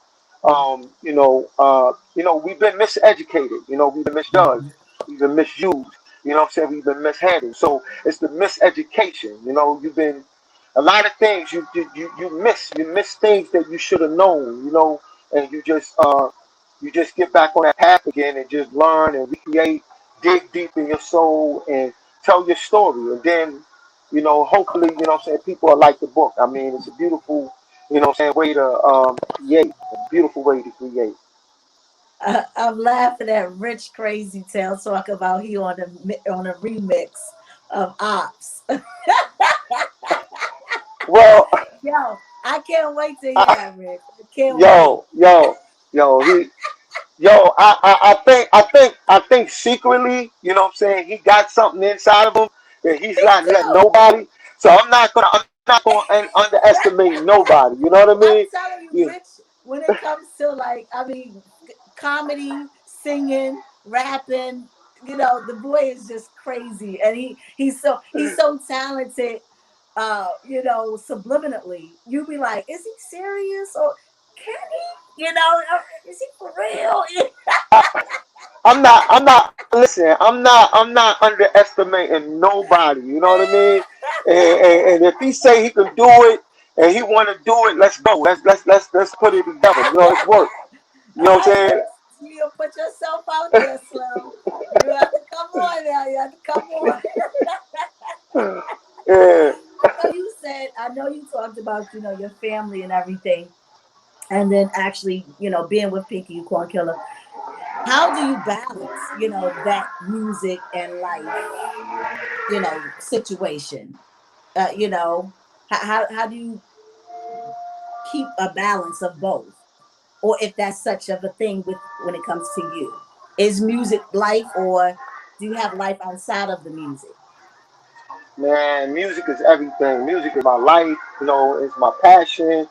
[SPEAKER 5] We've been miseducated. We've been misjudged. We've been misused. You know what I'm saying? We've been mishandled. So it's the miseducation. You've been a lot of things you miss things that you should have known, and you just get back on that path again and just learn and recreate, dig deep in your soul and tell your story. And then hopefully, what I'm saying, people will like the book. I mean, it's a beautiful, what I'm saying, way to create, a beautiful way to create.
[SPEAKER 1] I'm laughing at Rich Crazy Tail talk about he on a remix of Ops.
[SPEAKER 5] Well,
[SPEAKER 1] Yo, I can't wait to hear
[SPEAKER 5] I,
[SPEAKER 1] that, Rich. I can't wait.
[SPEAKER 5] yo, I think secretly, saying, he got something inside of him that he's
[SPEAKER 1] Me
[SPEAKER 5] not letting
[SPEAKER 1] too.
[SPEAKER 5] nobody. So I'm not gonna underestimate nobody. You know what I
[SPEAKER 1] I'm
[SPEAKER 5] mean?
[SPEAKER 1] telling you,
[SPEAKER 5] Yeah.
[SPEAKER 1] Rich, when it comes to like, I mean, comedy, singing, rapping, the boy is just crazy. And he's so talented, subliminally. You be like, is he serious? Or can he? Is he for real?
[SPEAKER 5] Listen, I'm not underestimating nobody. You know what I mean? And if he say he can do it and he want to do it, let's go. Let's put it together. Let's work. You know what I'm
[SPEAKER 1] Hey,
[SPEAKER 5] saying?
[SPEAKER 1] You put yourself out there, Slim. You have to come on now. You have to come on.
[SPEAKER 5] Yeah.
[SPEAKER 1] I know you talked about, your family and everything. And then actually, being with Pinky, you corn killer. How do you balance, that music and life, situation? How do you keep a balance of both? Or if that's such of a thing with when it comes to you. Is music life, or do you have life outside of the music?
[SPEAKER 5] Man, music is everything. Music is my life. It's my passion.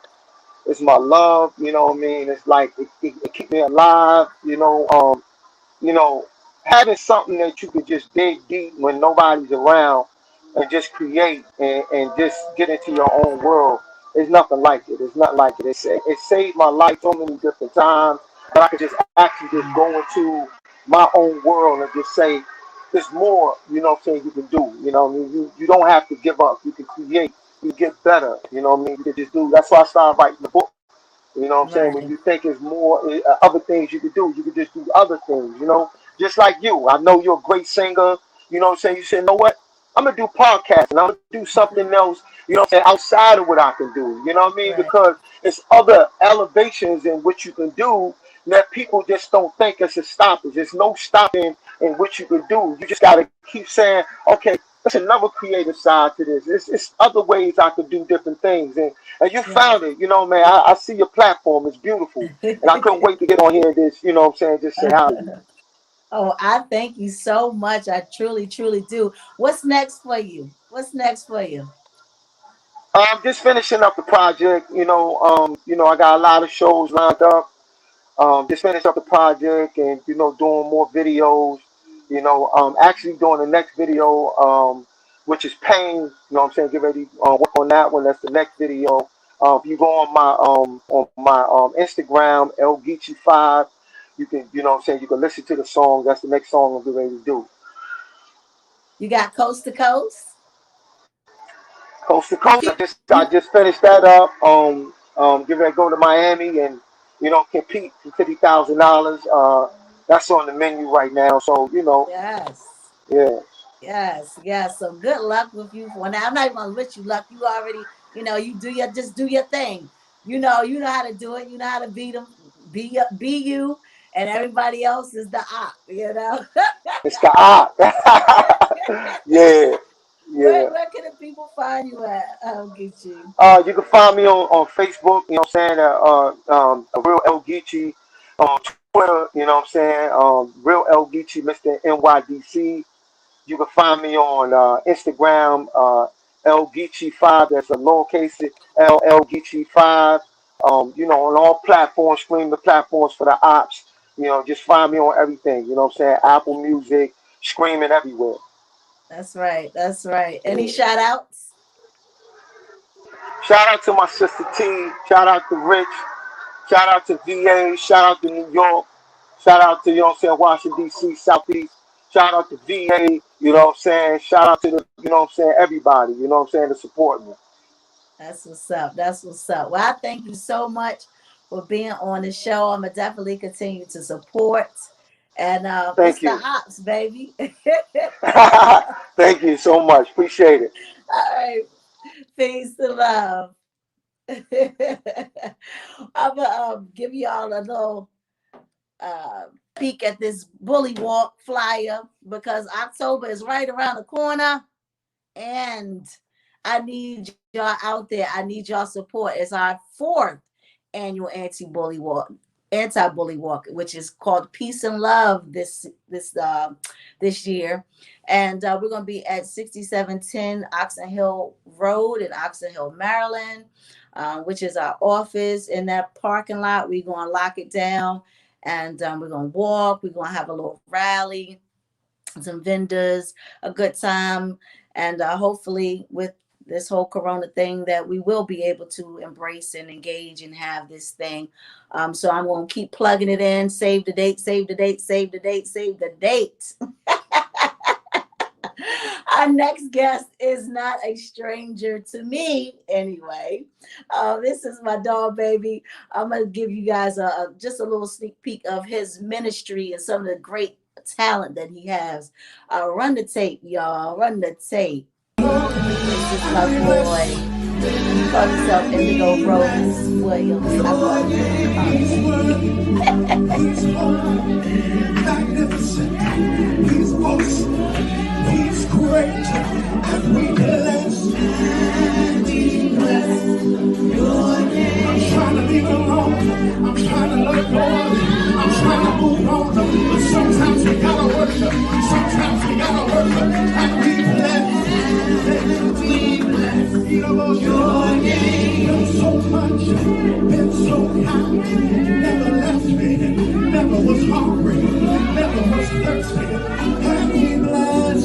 [SPEAKER 5] It's my love. You know what I mean? It's like it keeps me alive. You know, having something that you could just dig deep when nobody's around and just create and just get into your own world. There's nothing like it. It's not like it. It saved my life so many different times that I could just actually just go into my own world and just say, there's more, what I'm saying, you can do. You know what I mean? You don't have to give up. You can create. You get better. You know what I mean? You can just do. That's why I started writing the book. You know what I'm saying? When
[SPEAKER 1] Right.
[SPEAKER 5] you think it's more other things you could do, you could just do other things, Just like you. I know you're a great singer. You know what I'm saying? You said, you know what? I'm going to do podcasting. I'm going to do something else, what I'm saying, outside of what I can do. You know what I mean?
[SPEAKER 1] Right.
[SPEAKER 5] Because it's other elevations in which you can do that people just don't think it's a stoppage. There's no stopping in what you can do. You just got to keep saying, okay, there's another creative side to this. It's other ways I could do different things. And you
[SPEAKER 1] Right.
[SPEAKER 5] found it, man. I see your platform. It's beautiful. And I couldn't wait to get on here and just, what I'm saying, just say hi to you.
[SPEAKER 1] Oh, I thank you so much. I truly, truly do. What's next for you? What's next for you?
[SPEAKER 5] I'm just finishing up the project. I got a lot of shows lined up. Just finish up the project and, doing more videos. Actually doing the next video, which is Pain. You know what I'm saying? Get ready to work on that one. That's the next video. If you go on my Instagram, El Geechee 5, you can, what I'm saying, you can listen to the song. That's the next song I'm getting ready to do.
[SPEAKER 1] You got Coast to Coast?
[SPEAKER 5] Coast to
[SPEAKER 1] You
[SPEAKER 5] coast.
[SPEAKER 1] feel
[SPEAKER 5] I
[SPEAKER 1] you
[SPEAKER 5] just finished that up. Getting ready to go to Miami and compete for $50,000. That's on the menu right now. So
[SPEAKER 1] Yes.
[SPEAKER 5] yeah.
[SPEAKER 1] Yes, yes. So good luck with you for now. I'm not even gonna wish you luck. You already, you just do your thing. You know how to do it. You know how to beat them. Be you, and everybody else is the op.
[SPEAKER 5] It's the art. Yeah,
[SPEAKER 1] where
[SPEAKER 5] yeah.
[SPEAKER 1] where can the people find you at? Get you.
[SPEAKER 5] You can find me on Facebook. You know what I'm saying? A real El Geechee on Twitter. You know what I'm saying? Real El Geechee, Mr. NYDC. You can find me on Instagram, El Geechee 5. That's a lowercase L Geechee 5. On all platforms, streaming platforms for the ops. Just find me on everything. You know what I'm saying? Apple Music, screaming everywhere.
[SPEAKER 1] That's right. That's right. Any
[SPEAKER 5] Yeah.
[SPEAKER 1] shout outs?
[SPEAKER 5] Shout out to my sister T. Shout out to Rich. Shout out to VA. Shout out to New York. Shout out to, Washington, D.C., Southeast. Shout out to VA. You know what I'm saying? Shout out to everybody, to support me.
[SPEAKER 1] That's what's up. That's what's up. Well, I thank you so much for being on the show. I'm gonna definitely continue to support. And it's
[SPEAKER 5] Thank
[SPEAKER 1] the
[SPEAKER 5] you.
[SPEAKER 1] ops, baby.
[SPEAKER 5] Thank you so much. Appreciate it.
[SPEAKER 1] All right. Peace and love. I'm gonna give y'all a little peek at this bully walk flyer because October is right around the corner. And I need y'all out there. I need y'all support. It's our fourth annual anti-bully walk, which is called Peace and Love this year. And we're gonna be at 6710 Oxon Hill Road in Oxon Hill, Maryland, which is our office. In that parking lot, we're gonna lock it down and we're gonna walk, we're gonna have a little rally, some vendors, a good time, and hopefully with this whole corona thing that we will be able to embrace and engage and have this thing. So I'm going to keep plugging it in. Save the date, save the date, save the date, save the date. Our next guest is not a stranger to me, anyway. This is my dog, baby. I'm gonna give you guys just a little sneak peek of his ministry and some of the great talent that he has. Run the tape, y'all. Run the tape. This is my boy. He calls himself Indigo Rose Williams. I call him
[SPEAKER 4] Magnificent. He's awesome. He's great. And we bless your name. I'm trying to leave it alone. I'm trying to let go of it. I'm trying to move on. But sometimes we gotta worship. Sometimes we gotta worship. And we bless. You know your name. Been so much. Been so kind. Never left me. Never was hungry. Never was thirsty. And we bless.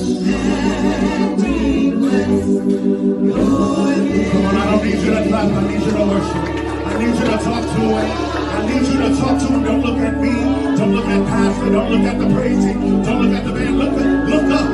[SPEAKER 4] Come on, I don't need you to clap. I need you to worship. I need you to talk to him. I need you to talk to him. Don't look at me. Don't look at Pastor. Don't look at the praise team. Don't look at the band. Look up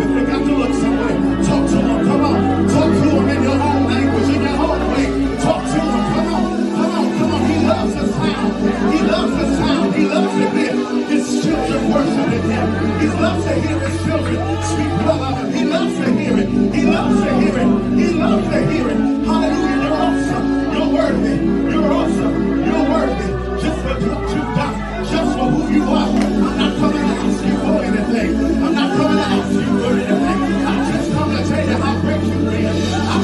[SPEAKER 4] if you got to look somewhere. Talk to him. Come on. Talk to him in your own language, in your own way. Talk to him. Come on. Come on. Come on. He loves the sound. He loves the sound. He loves to hear his children worshiping him. He loves to hear his children speak well of him. He loves to hear it. He loves to hear it. He loves to hear it. Hallelujah. You're awesome. You're worthy. You're awesome. You're worthy. Just for what you've done. Just for who you are. I'm not coming to ask you for anything. I'm not coming to ask you for anything. I just come to tell you how great you've been. I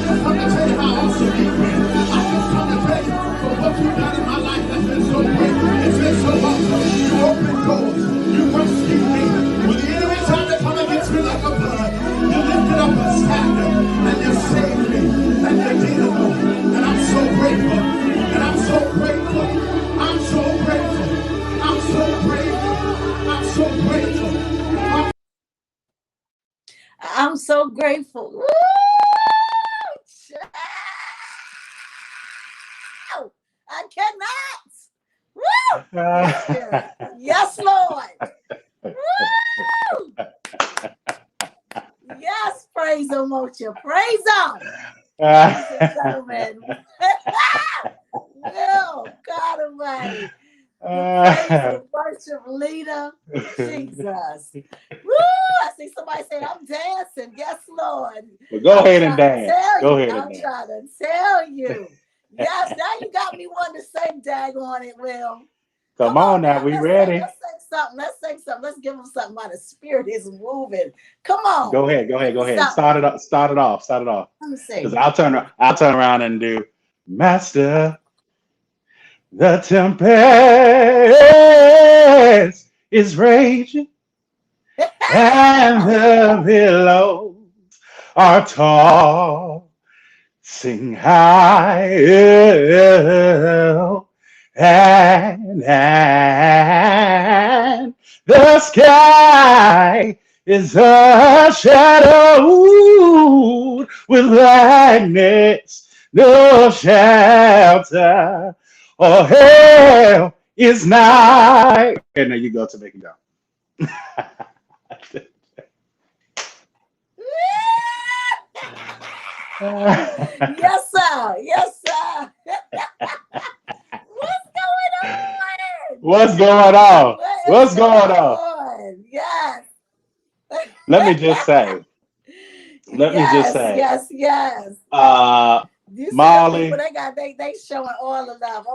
[SPEAKER 4] just come to tell you how awesome you've been. I just come to tell you for what you've done in my life that's been so great. It's been so awesome. You opened doors. You rescued me. When the enemy tried to come against me like a flood, you lifted up a standard and you saved me and you did it. And I'm so grateful. And I'm so grateful. I'm so grateful. I'm so grateful. I'm so grateful.
[SPEAKER 1] I'm so grateful. Woo! Child! I cannot. Woo! Yes, Spirit. Yes, Lord. Woo! Yes, praise him, won't you? Praise him. Ladies and gentlemen. Will, God Almighty. Praise and worship leader. Jesus. Woo! I see somebody saying I'm dancing. Yes, Lord.
[SPEAKER 6] Well, go ahead and dance. Go ahead and
[SPEAKER 1] I'm
[SPEAKER 6] dance.
[SPEAKER 1] trying to tell you. Yes, now you got me wanting to sing dag on it, Will.
[SPEAKER 6] Come on now, we
[SPEAKER 1] let's
[SPEAKER 6] ready?
[SPEAKER 1] Let's sing something. Let's sing something. Let's give them something while the spirit is moving. Come on.
[SPEAKER 6] Go ahead.
[SPEAKER 1] Something.
[SPEAKER 6] Start it off.
[SPEAKER 1] Let me see.
[SPEAKER 6] Because I'll turn around and do Master. The tempest is raging and the billows are tossing high, and the sky is overshadowed with blackness, no shelter, or hell is nigh. Okay, now you go to make it go.
[SPEAKER 1] Yes, sir. Yes, sir. What's going on?
[SPEAKER 6] What's going on?
[SPEAKER 1] Yes.
[SPEAKER 6] Let me just say.
[SPEAKER 1] Yes. You see the people
[SPEAKER 6] Molly.
[SPEAKER 1] they showing all the love,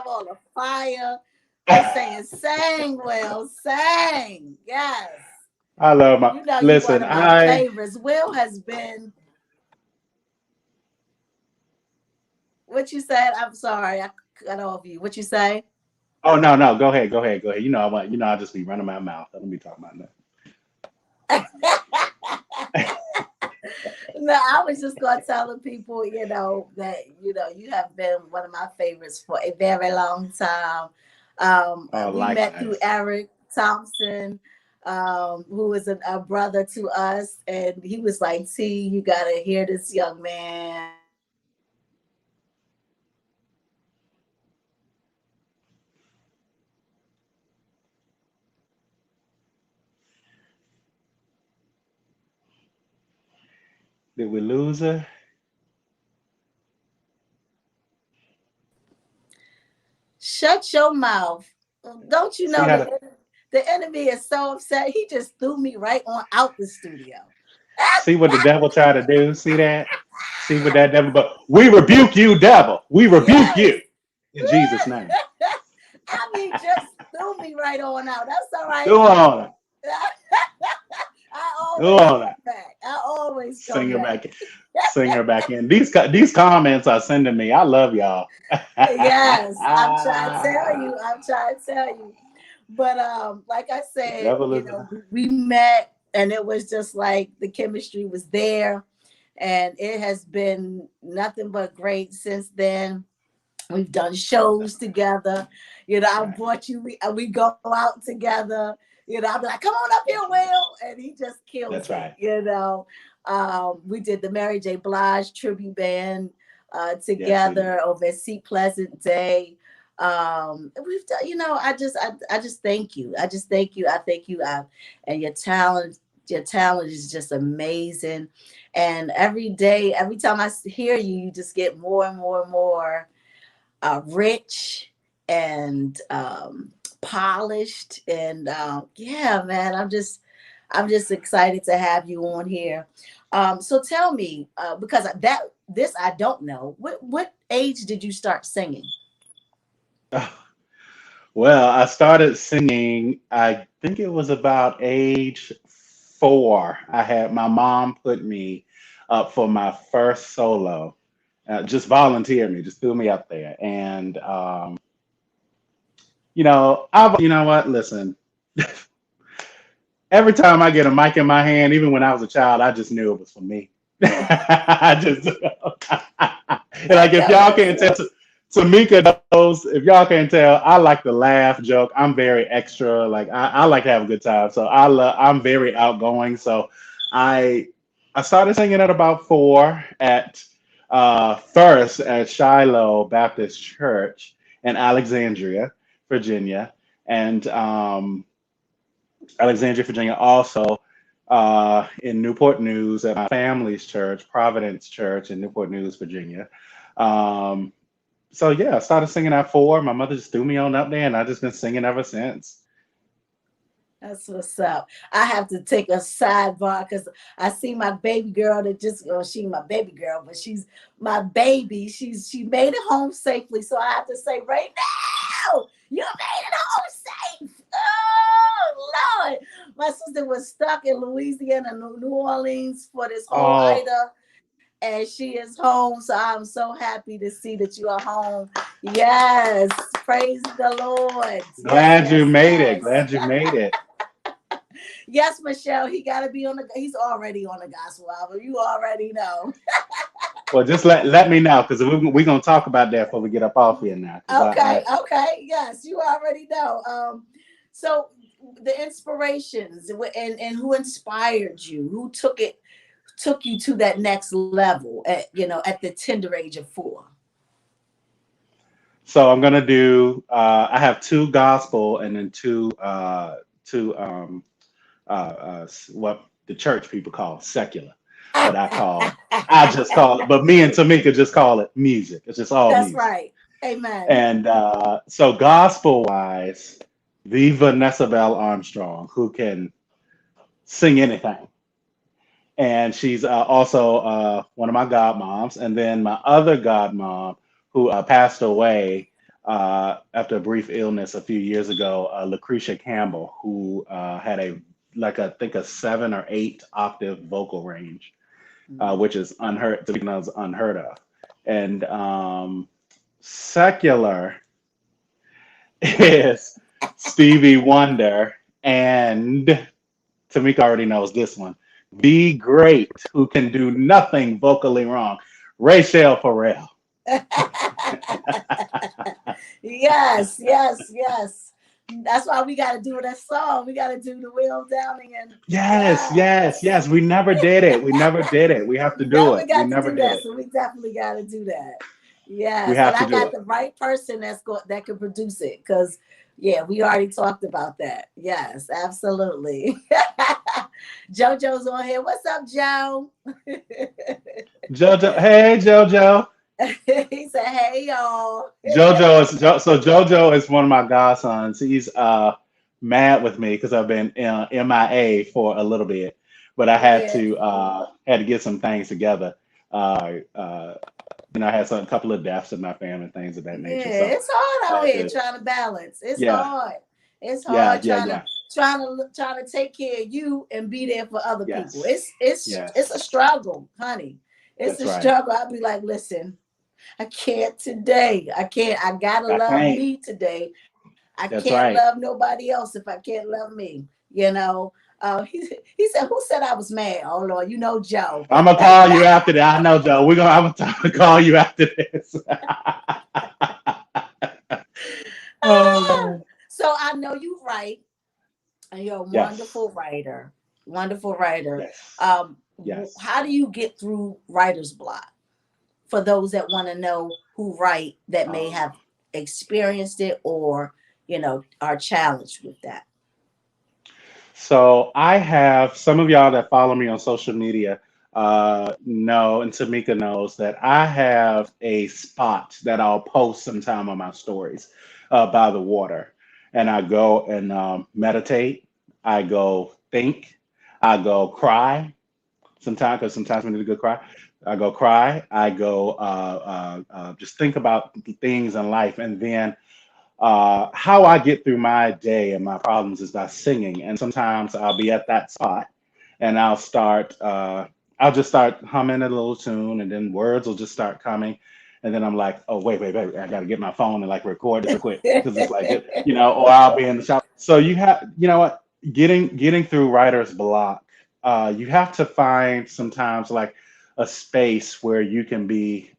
[SPEAKER 1] all the fire. They saying sang, Will, sang. Yes.
[SPEAKER 6] I love my
[SPEAKER 1] You know you
[SPEAKER 6] listen.
[SPEAKER 1] one of my favorites. Will has been what you said. I'm sorry, I cut off you. What you say?
[SPEAKER 6] Oh no, go ahead. You know I'll just be running my mouth. I don't be talking about that.
[SPEAKER 1] No, I was just gonna tell the people, that you have been one of my favorites for a very long time. We met through Eric Thompson, who is a brother to us, and he was like, "T, you gotta hear this young man."
[SPEAKER 6] Did we lose her?
[SPEAKER 1] Shut your mouth. Don't you
[SPEAKER 6] See
[SPEAKER 1] know
[SPEAKER 6] how the
[SPEAKER 1] the enemy is so upset? He just threw me right on out the studio.
[SPEAKER 6] see what the devil tried to do? See that? See what that devil, but we rebuke you, devil. We rebuke
[SPEAKER 1] Yes.
[SPEAKER 6] you in Jesus' name.
[SPEAKER 1] I mean, just threw me right on out. That's all right.
[SPEAKER 6] Go on.
[SPEAKER 1] I
[SPEAKER 6] Go
[SPEAKER 1] always
[SPEAKER 6] on.
[SPEAKER 1] come back. I always come
[SPEAKER 6] Sing her
[SPEAKER 1] back.
[SPEAKER 6] back in. Sing her back in. These comments are sending me. I love y'all.
[SPEAKER 1] Yes, I'm trying to tell you. I'm trying to tell you. But like I
[SPEAKER 6] The
[SPEAKER 1] said,
[SPEAKER 6] devil
[SPEAKER 1] you
[SPEAKER 6] is
[SPEAKER 1] know, we met and it was just like the chemistry was there, and it has been nothing but great since then. We've done shows together. You know, I
[SPEAKER 6] right.
[SPEAKER 1] brought you, we go out together. You know, I'll be like, come on up here, Will. And he just kills
[SPEAKER 6] That's
[SPEAKER 1] it,
[SPEAKER 6] right.
[SPEAKER 1] you know. We did the Mary J. Blige tribute band
[SPEAKER 6] Yes, we
[SPEAKER 1] together
[SPEAKER 6] did.
[SPEAKER 1] over at Seat Pleasant Day. We've done, you know, I just thank you. I just thank you. I thank you. And your talent is just amazing. And every day, every time I hear you, you just get more and more and more rich and polished. And yeah, man, I'm just excited to have you on here. So tell me, because this I don't know. What age did you start singing?
[SPEAKER 6] Well, I started singing, I think it was about age 4. I had my mom put me up for my first solo. Just volunteered me, just threw me up there. And you know what? Listen, every time I get a mic in my hand, even when I was a child, I just knew it was for me. I just
[SPEAKER 1] I
[SPEAKER 6] like if
[SPEAKER 1] know
[SPEAKER 6] y'all
[SPEAKER 1] that's
[SPEAKER 6] can't tell,
[SPEAKER 1] right.
[SPEAKER 6] Tamika knows. If y'all can't tell, I like to laugh, joke. I'm very extra. Like I like to have a good time. So I'm very outgoing. So I I started singing at about 4 at first at Shiloh Baptist Church in Alexandria, Virginia, and Alexandria, Virginia, also in Newport News at my family's church, Providence Church in Newport News, Virginia. Um, so yeah, I started singing at 4. My mother just threw me on up there, and I've just been singing ever since.
[SPEAKER 1] That's what's up. I have to take a sidebar because I see my baby girl that just, well, she ain't my baby girl, but she's my baby. She made it home safely. So I have to say right now, you made it home safe. Oh Lord. My sister was stuck in Louisiana, New Orleans for this whole
[SPEAKER 6] Oh,
[SPEAKER 1] Ida, and she is home. So I'm so happy to see that you are home. Yes. Praise the Lord. Yes,
[SPEAKER 6] glad you
[SPEAKER 1] yes,
[SPEAKER 6] made it.
[SPEAKER 1] yes.
[SPEAKER 6] Glad you made it.
[SPEAKER 1] Yes, Michelle, he got to be on the. He's already on the gospel album. You already know.
[SPEAKER 6] Well, just let me know because we're gonna talk about that before we get up off here now. Because
[SPEAKER 1] Okay, okay. Yes, you already know. So the inspirations and who inspired you, who took you to that next level at at the tender age of 4.
[SPEAKER 6] so I'm gonna do. I have 2 gospel and then two what the church people call secular, but I just call it. But me and Tamika just call it music. It's just all
[SPEAKER 1] That's
[SPEAKER 6] music.
[SPEAKER 1] right. Amen.
[SPEAKER 6] And so gospel wise, the Vanessa Bell Armstrong, who can sing anything, and she's also one of my godmoms. And then my other godmom, who passed away after a brief illness a few years ago, Lucretia Campbell, who had I think a 7 or 8 octave vocal range, which is unheard of. And secular is Stevie Wonder and Tamika already knows this one. Be great, who can do nothing vocally wrong. Rachel Farrell.
[SPEAKER 1] Yes, yes, yes. That's why we got to do that song. We got to do the Will Downing and
[SPEAKER 6] Yes, yes,
[SPEAKER 1] yes.
[SPEAKER 6] yes. We never did it. We never did it. We have to
[SPEAKER 1] We
[SPEAKER 6] do
[SPEAKER 1] definitely
[SPEAKER 6] it. We
[SPEAKER 1] got to
[SPEAKER 6] never
[SPEAKER 1] do
[SPEAKER 6] did
[SPEAKER 1] that.
[SPEAKER 6] it.
[SPEAKER 1] So we definitely got to do that.
[SPEAKER 6] We
[SPEAKER 1] Yes, and
[SPEAKER 6] have to
[SPEAKER 1] I
[SPEAKER 6] do
[SPEAKER 1] got
[SPEAKER 6] it.
[SPEAKER 1] the right person that can produce it because Yeah, we already talked about that. Yes, absolutely. JoJo's on here. What's up, Joe?
[SPEAKER 6] Jojo, hey Jojo.
[SPEAKER 1] He said, "Hey, y'all."
[SPEAKER 6] So Jojo is one of my godsons. He's mad with me because I've been MIA for a little bit, but I
[SPEAKER 1] Yeah,
[SPEAKER 6] had to get some things together. I had a couple of deaths in my family and things of that nature.
[SPEAKER 1] yeah.
[SPEAKER 6] So
[SPEAKER 1] It's hard
[SPEAKER 6] I
[SPEAKER 1] out
[SPEAKER 6] had
[SPEAKER 1] here
[SPEAKER 6] to,
[SPEAKER 1] trying to balance. It's
[SPEAKER 6] yeah,
[SPEAKER 1] hard. It's
[SPEAKER 6] yeah,
[SPEAKER 1] hard
[SPEAKER 6] yeah, yeah,
[SPEAKER 1] trying to take care of you and be there for other people.
[SPEAKER 6] yes,
[SPEAKER 1] It's a
[SPEAKER 6] yes.
[SPEAKER 1] struggle, honey. It's
[SPEAKER 6] That's
[SPEAKER 1] a
[SPEAKER 6] right.
[SPEAKER 1] struggle. I'll be like, listen, I can't today. I can't. I gotta
[SPEAKER 6] I
[SPEAKER 1] love
[SPEAKER 6] can't.
[SPEAKER 1] me today. I
[SPEAKER 6] That's
[SPEAKER 1] can't
[SPEAKER 6] right.
[SPEAKER 1] love nobody else if I can't love me. You know. He said, "Who said I was mad?" Oh Lord, you know Joe.
[SPEAKER 6] I'm gonna call you after that. I know, Joe. I'm gonna call you after this. Oh God.
[SPEAKER 1] So I know you write, and you're a
[SPEAKER 6] Yes.
[SPEAKER 1] wonderful writer. Wonderful writer.
[SPEAKER 6] Yes. Yes.
[SPEAKER 1] How do you get through writer's block? For those that want to know who write that may
[SPEAKER 6] Um,
[SPEAKER 1] have experienced it or are challenged with that.
[SPEAKER 6] so I have some of y'all that follow me on social media know, and Tamika knows that I have a spot that I'll post sometime on my stories by the water, and I go and meditate. I go think. I go cry sometimes because sometimes we need a good cry. I go cry. I go just think about things in life, and then how I get through my day and my problems is by singing. And sometimes I'll be at that spot and I'll just start humming a little tune and then words will just start coming. And then I'm like, oh, wait, I got to get my phone and like record this real quick because it's like, or I'll be in the shop. So you know what, getting through writer's block, you have to find sometimes like a space where you can be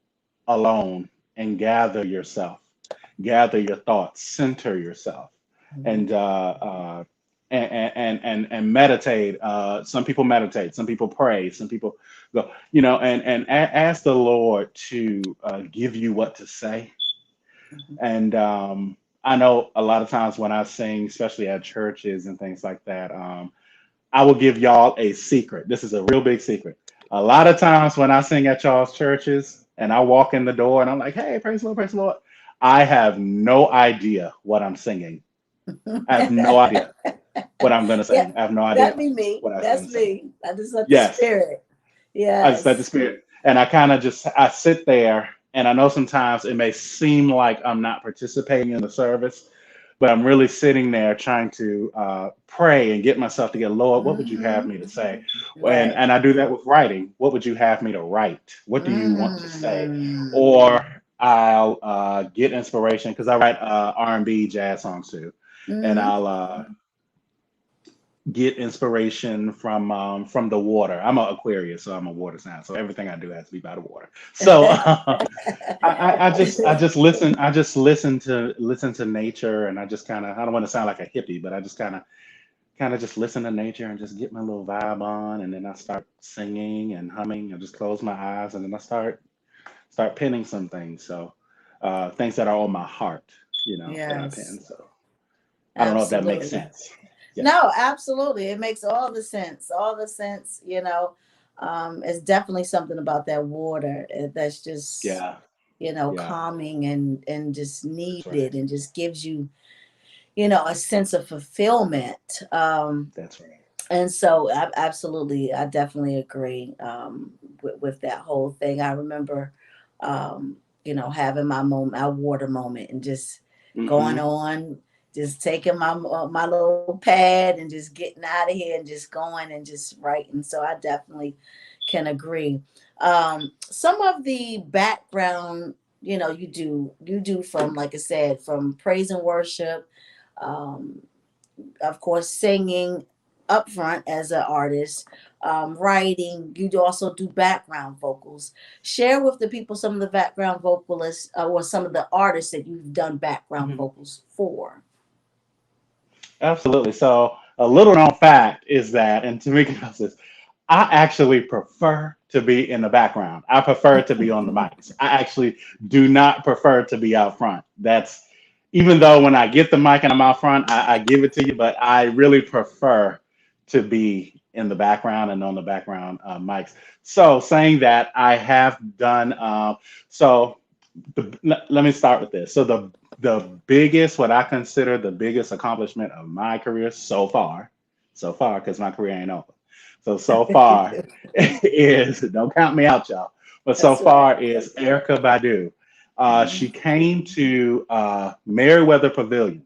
[SPEAKER 6] alone and gather your thoughts, center yourself, and meditate. Some people meditate, some people pray, some people go, ask the Lord to give you what to say. And I know a lot of times when I sing, especially at churches and things like that, I will give y'all a secret. This is a real big secret. A lot of times when I sing at y'all's churches and I walk in the door and I'm like, hey, praise the Lord, I have no idea what I'm singing. I have no idea what I'm going to
[SPEAKER 1] Yeah,
[SPEAKER 6] sing. I have no idea
[SPEAKER 1] that be me.
[SPEAKER 6] what I'm going
[SPEAKER 1] That's
[SPEAKER 6] to sing.
[SPEAKER 1] me. I just let the
[SPEAKER 6] Yes,
[SPEAKER 1] spirit.
[SPEAKER 6] I just let the
[SPEAKER 1] Yes.
[SPEAKER 6] spirit. And I sit there and I know sometimes it may seem like I'm not participating in the service, but I'm really sitting there trying to pray and get myself together. Lord, what would you have
[SPEAKER 1] Hmm.
[SPEAKER 6] me to say?
[SPEAKER 1] Right.
[SPEAKER 6] And I do that with writing. What would you have me to write? What do you want to say?
[SPEAKER 1] Mm.
[SPEAKER 6] Or I'll get inspiration because I write R&B jazz songs too, and
[SPEAKER 1] Hmm.
[SPEAKER 6] I'll get inspiration from the water. I'm an Aquarius, so I'm a water sign. So everything I do has to be by the water. So I just listen. I just listen to nature, and I just kind of, I don't want to sound like a hippie, but I just kind of just listen to nature and just get my little vibe on, and then I start singing and humming. I just close my eyes, and then I start penning some things. So things that are on my heart, that I pen.
[SPEAKER 1] Yes,
[SPEAKER 6] So I don't know if that makes
[SPEAKER 1] absolutely.
[SPEAKER 6] sense. Yeah.
[SPEAKER 1] No, absolutely. It makes all the sense. All the sense, it's definitely something about that water that's just,
[SPEAKER 6] Yeah. Yeah.
[SPEAKER 1] calming and just
[SPEAKER 6] That's right.
[SPEAKER 1] needed and just gives you, a sense of fulfillment.
[SPEAKER 6] That's right.
[SPEAKER 1] And so absolutely, I definitely agree with that whole thing. I remember, having my moment, my water moment, and just going
[SPEAKER 6] Hmm.
[SPEAKER 1] on, just taking my little pad and just getting out of here and just going and just writing. So I definitely can agree. Some of the background, you do from, like I said, from praise and worship. Um, of course, singing up front as an artist, writing. You do also do background vocals. Share with the people some of the background vocalists or some of the artists that you've done background
[SPEAKER 6] Hmm.
[SPEAKER 1] vocals for.
[SPEAKER 6] Absolutely. So a little known fact is that, and Tamika knows this, I actually prefer to be in the background. I prefer to be on the mics. I actually do not prefer to be out front. even though when I get the mic and I'm out front, I give it to you, but I really prefer to be in the background and on the background mics. So saying that, I have done. So let me start with this. So the biggest, what I consider the biggest accomplishment of my career so far, because my career ain't over. So far is, don't count me out, y'all. But so
[SPEAKER 1] That's right.
[SPEAKER 6] far is Erica Badu. She
[SPEAKER 1] Mhm.
[SPEAKER 6] came to Meriwether Pavilion,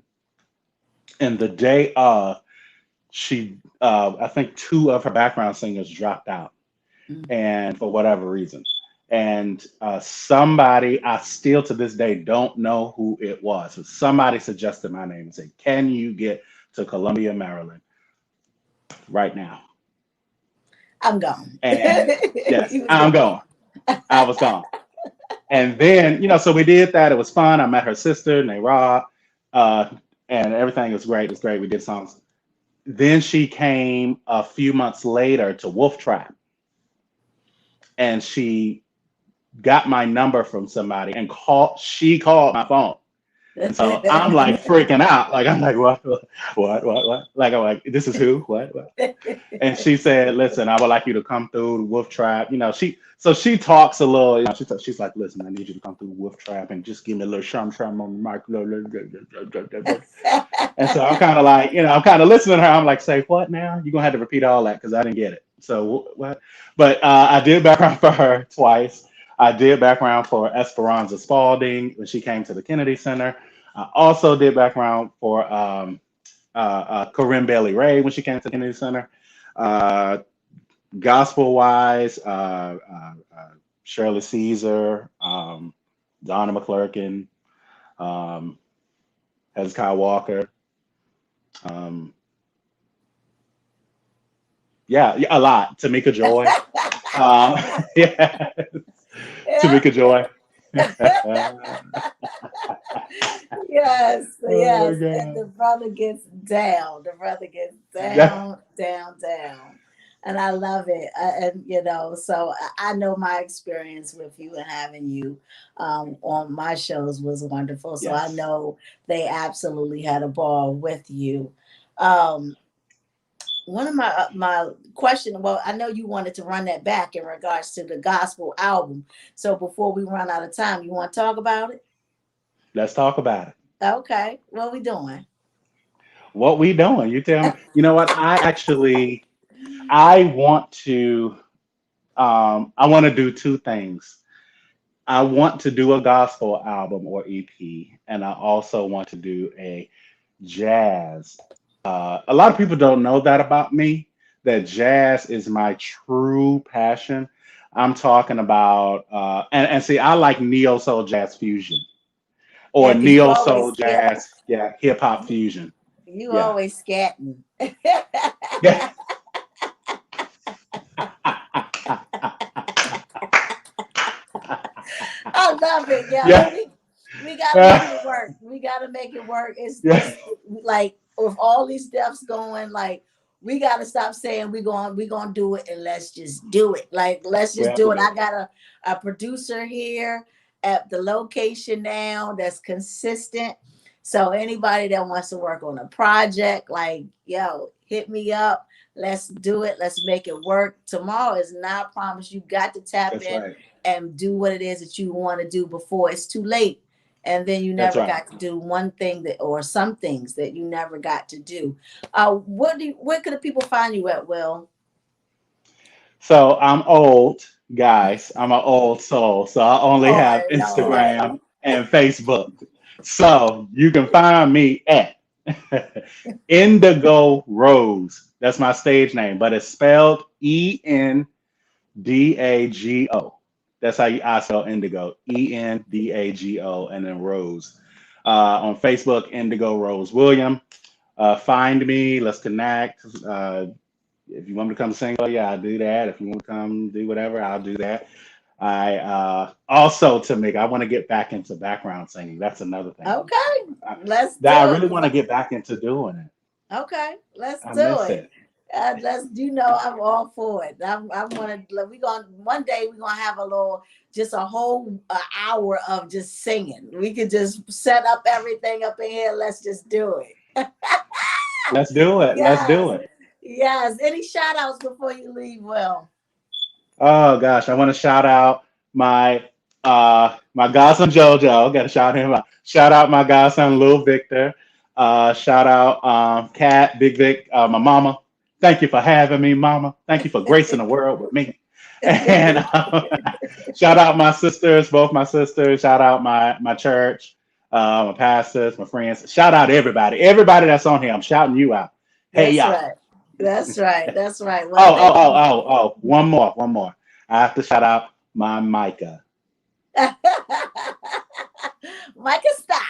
[SPEAKER 6] and the day of, I think two of her background singers dropped out,
[SPEAKER 1] Mhm.
[SPEAKER 6] and for whatever reason. And somebody, I still to this day don't know who it was. But somebody suggested my name and said, "Can you get to Columbia, Maryland right now?"
[SPEAKER 1] I'm gone.
[SPEAKER 6] And yes,
[SPEAKER 1] He was
[SPEAKER 6] I'm
[SPEAKER 1] gone.
[SPEAKER 6] going. I was gone. And then, so we did that. It was fun. I met her sister, named Rob, uh, and everything was great. It was great. We did songs. Then she came a few months later to Wolf Trap, and she got my number from somebody and called. She called my phone. And so I'm like freaking out. Like, I'm like, what? Like, I'm like, this is who? What? And she said, "Listen, I would like you to come through the Wolf Trap." She talks a little. She's like, "Listen, I need you to come through the Wolf Trap and just give me a little shum on the mic." And so I'm kind of like, I'm kind of listening to her. I'm like, "Say what now? You're gonna have to repeat all that because I didn't get it." So what? But I did background for her twice. I did background for Esperanza Spalding when she came to the Kennedy Center. I also did background for Corinne Bailey Ray when she came to the Kennedy Center. Uh, Gospel wise, Shirley Caesar, Donna McClurkin, um, Hezekiah Walker. Um, yeah, a lot. Tamika Joy. Yeah,
[SPEAKER 1] Yeah.
[SPEAKER 6] Tamika Joy.
[SPEAKER 1] Yes,
[SPEAKER 6] Oh my
[SPEAKER 1] yes. And
[SPEAKER 6] God.
[SPEAKER 1] the brother gets down. The brother gets
[SPEAKER 6] Yeah.
[SPEAKER 1] down, down, down. And I love it. And, so I know my experience with you and having you on my shows was wonderful. So I
[SPEAKER 6] Yes.
[SPEAKER 1] know they absolutely had a ball with you. Um, one of my question, well, I know you wanted to run that back in regards to the gospel album. So before we run out of time, you want to talk about it?
[SPEAKER 6] Let's talk about it.
[SPEAKER 1] Okay, what we doing?
[SPEAKER 6] What we doing? You tell me. You know what? I want to I want to do two things. I want to do a gospel album or EP, and I also want to do a jazz. A lot of people don't know that about me, that jazz is my true passion. I'm talking about, and see, I like neo soul jazz fusion
[SPEAKER 1] Yeah,
[SPEAKER 6] or
[SPEAKER 1] because you
[SPEAKER 6] neo soul
[SPEAKER 1] always, yeah,
[SPEAKER 6] jazz, yeah, hip hop fusion.
[SPEAKER 1] you
[SPEAKER 6] Yeah.
[SPEAKER 1] always scatting.
[SPEAKER 6] Yeah.
[SPEAKER 1] I love it. Yeah,
[SPEAKER 6] Yeah.
[SPEAKER 1] we gotta make it work. We gotta make it work.
[SPEAKER 6] Yeah.
[SPEAKER 1] It's like with all these steps going, like we gotta stop saying we gonna do it and let's just do it. Like let's
[SPEAKER 6] We
[SPEAKER 1] just
[SPEAKER 6] have to
[SPEAKER 1] do it.
[SPEAKER 6] do
[SPEAKER 1] I
[SPEAKER 6] it.
[SPEAKER 1] got a producer here at the location now that's consistent. So anybody that wants to work on a project, like yo, hit me up. Let's do it. Let's make it work. Tomorrow is not a promise. You got to tap
[SPEAKER 6] That's
[SPEAKER 1] in
[SPEAKER 6] right.
[SPEAKER 1] and do what it is that you want to do before it's too late. And then you
[SPEAKER 6] That's
[SPEAKER 1] never
[SPEAKER 6] right.
[SPEAKER 1] got to do one thing that, or some things that you never got to do. Where could the people find you at, Will?
[SPEAKER 6] So I'm old, guys. I'm an old soul. So I only have
[SPEAKER 1] Oh Lord.
[SPEAKER 6] Instagram and Facebook. So you can find me at Indigo Rose. That's my stage name, but it's spelled Endago. That's how I spell Indigo. Endago, and then Rose. On Facebook, Indigo Rose William. Find me. Let's connect. If you want me to come sing, oh yeah, I'll do that. If you want to come do whatever, I'll do that. I also, Tamika, I want to get back into background singing. That's another thing
[SPEAKER 1] Okay, let's
[SPEAKER 6] that I
[SPEAKER 1] do
[SPEAKER 6] really
[SPEAKER 1] it.
[SPEAKER 6] want to get back into doing it.
[SPEAKER 1] Okay, let's
[SPEAKER 6] I
[SPEAKER 1] do
[SPEAKER 6] miss
[SPEAKER 1] it.
[SPEAKER 6] it.
[SPEAKER 1] Let's, I'm all for it. I'm gonna we gonna one day we're gonna have just a whole hour of just singing. We could just set up everything up in here. Let's just do it.
[SPEAKER 6] Let's do it. Let's
[SPEAKER 1] Yes,
[SPEAKER 6] do it.
[SPEAKER 1] yes. Any shout outs before you leave, Will?
[SPEAKER 6] Oh gosh, I want to shout out my godson Jojo. Got to shout him out. Shout out my godson Lil Victor. Shout out Kat, Big Vic, my mama. Thank you for having me, mama. Thank you for gracing the world with me. And shout out my sisters, both my sisters. Shout out my church, my pastors, my friends. Shout out everybody that's on here. I'm shouting you out. Hey
[SPEAKER 1] That's
[SPEAKER 6] y'all.
[SPEAKER 1] right. That's right. That's right. Well,
[SPEAKER 6] Oh, oh,
[SPEAKER 1] thank
[SPEAKER 6] oh,
[SPEAKER 1] you.
[SPEAKER 6] oh, oh. One more. I have to shout out my Micah.
[SPEAKER 1] Micah, stop.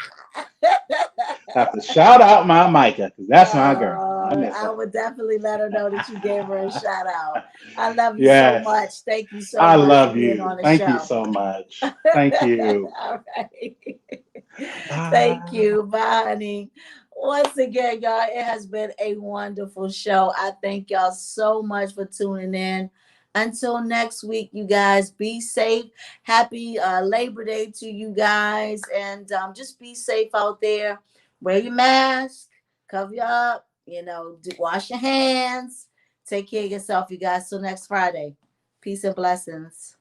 [SPEAKER 6] I have to shout out my Micah because that's my girl. I miss
[SPEAKER 1] I
[SPEAKER 6] her.
[SPEAKER 1] would definitely let her know that you gave her a shout out. I love you so
[SPEAKER 6] Yes.
[SPEAKER 1] much. Thank you so
[SPEAKER 6] I
[SPEAKER 1] much for
[SPEAKER 6] love
[SPEAKER 1] being
[SPEAKER 6] you.
[SPEAKER 1] on the
[SPEAKER 6] Thank you
[SPEAKER 1] show.
[SPEAKER 6] so much. Thank you.
[SPEAKER 1] All right. Thank
[SPEAKER 6] Bye.
[SPEAKER 1] you. Bye, honey. Once again, y'all, it has been a wonderful show. I thank y'all so much for tuning in. Until next week, you guys, be safe. Happy Labor Day to you guys. And just be safe out there. Wear your mask, cover you up, wash your hands. Take care of yourself, you guys. Till next Friday. Peace and blessings.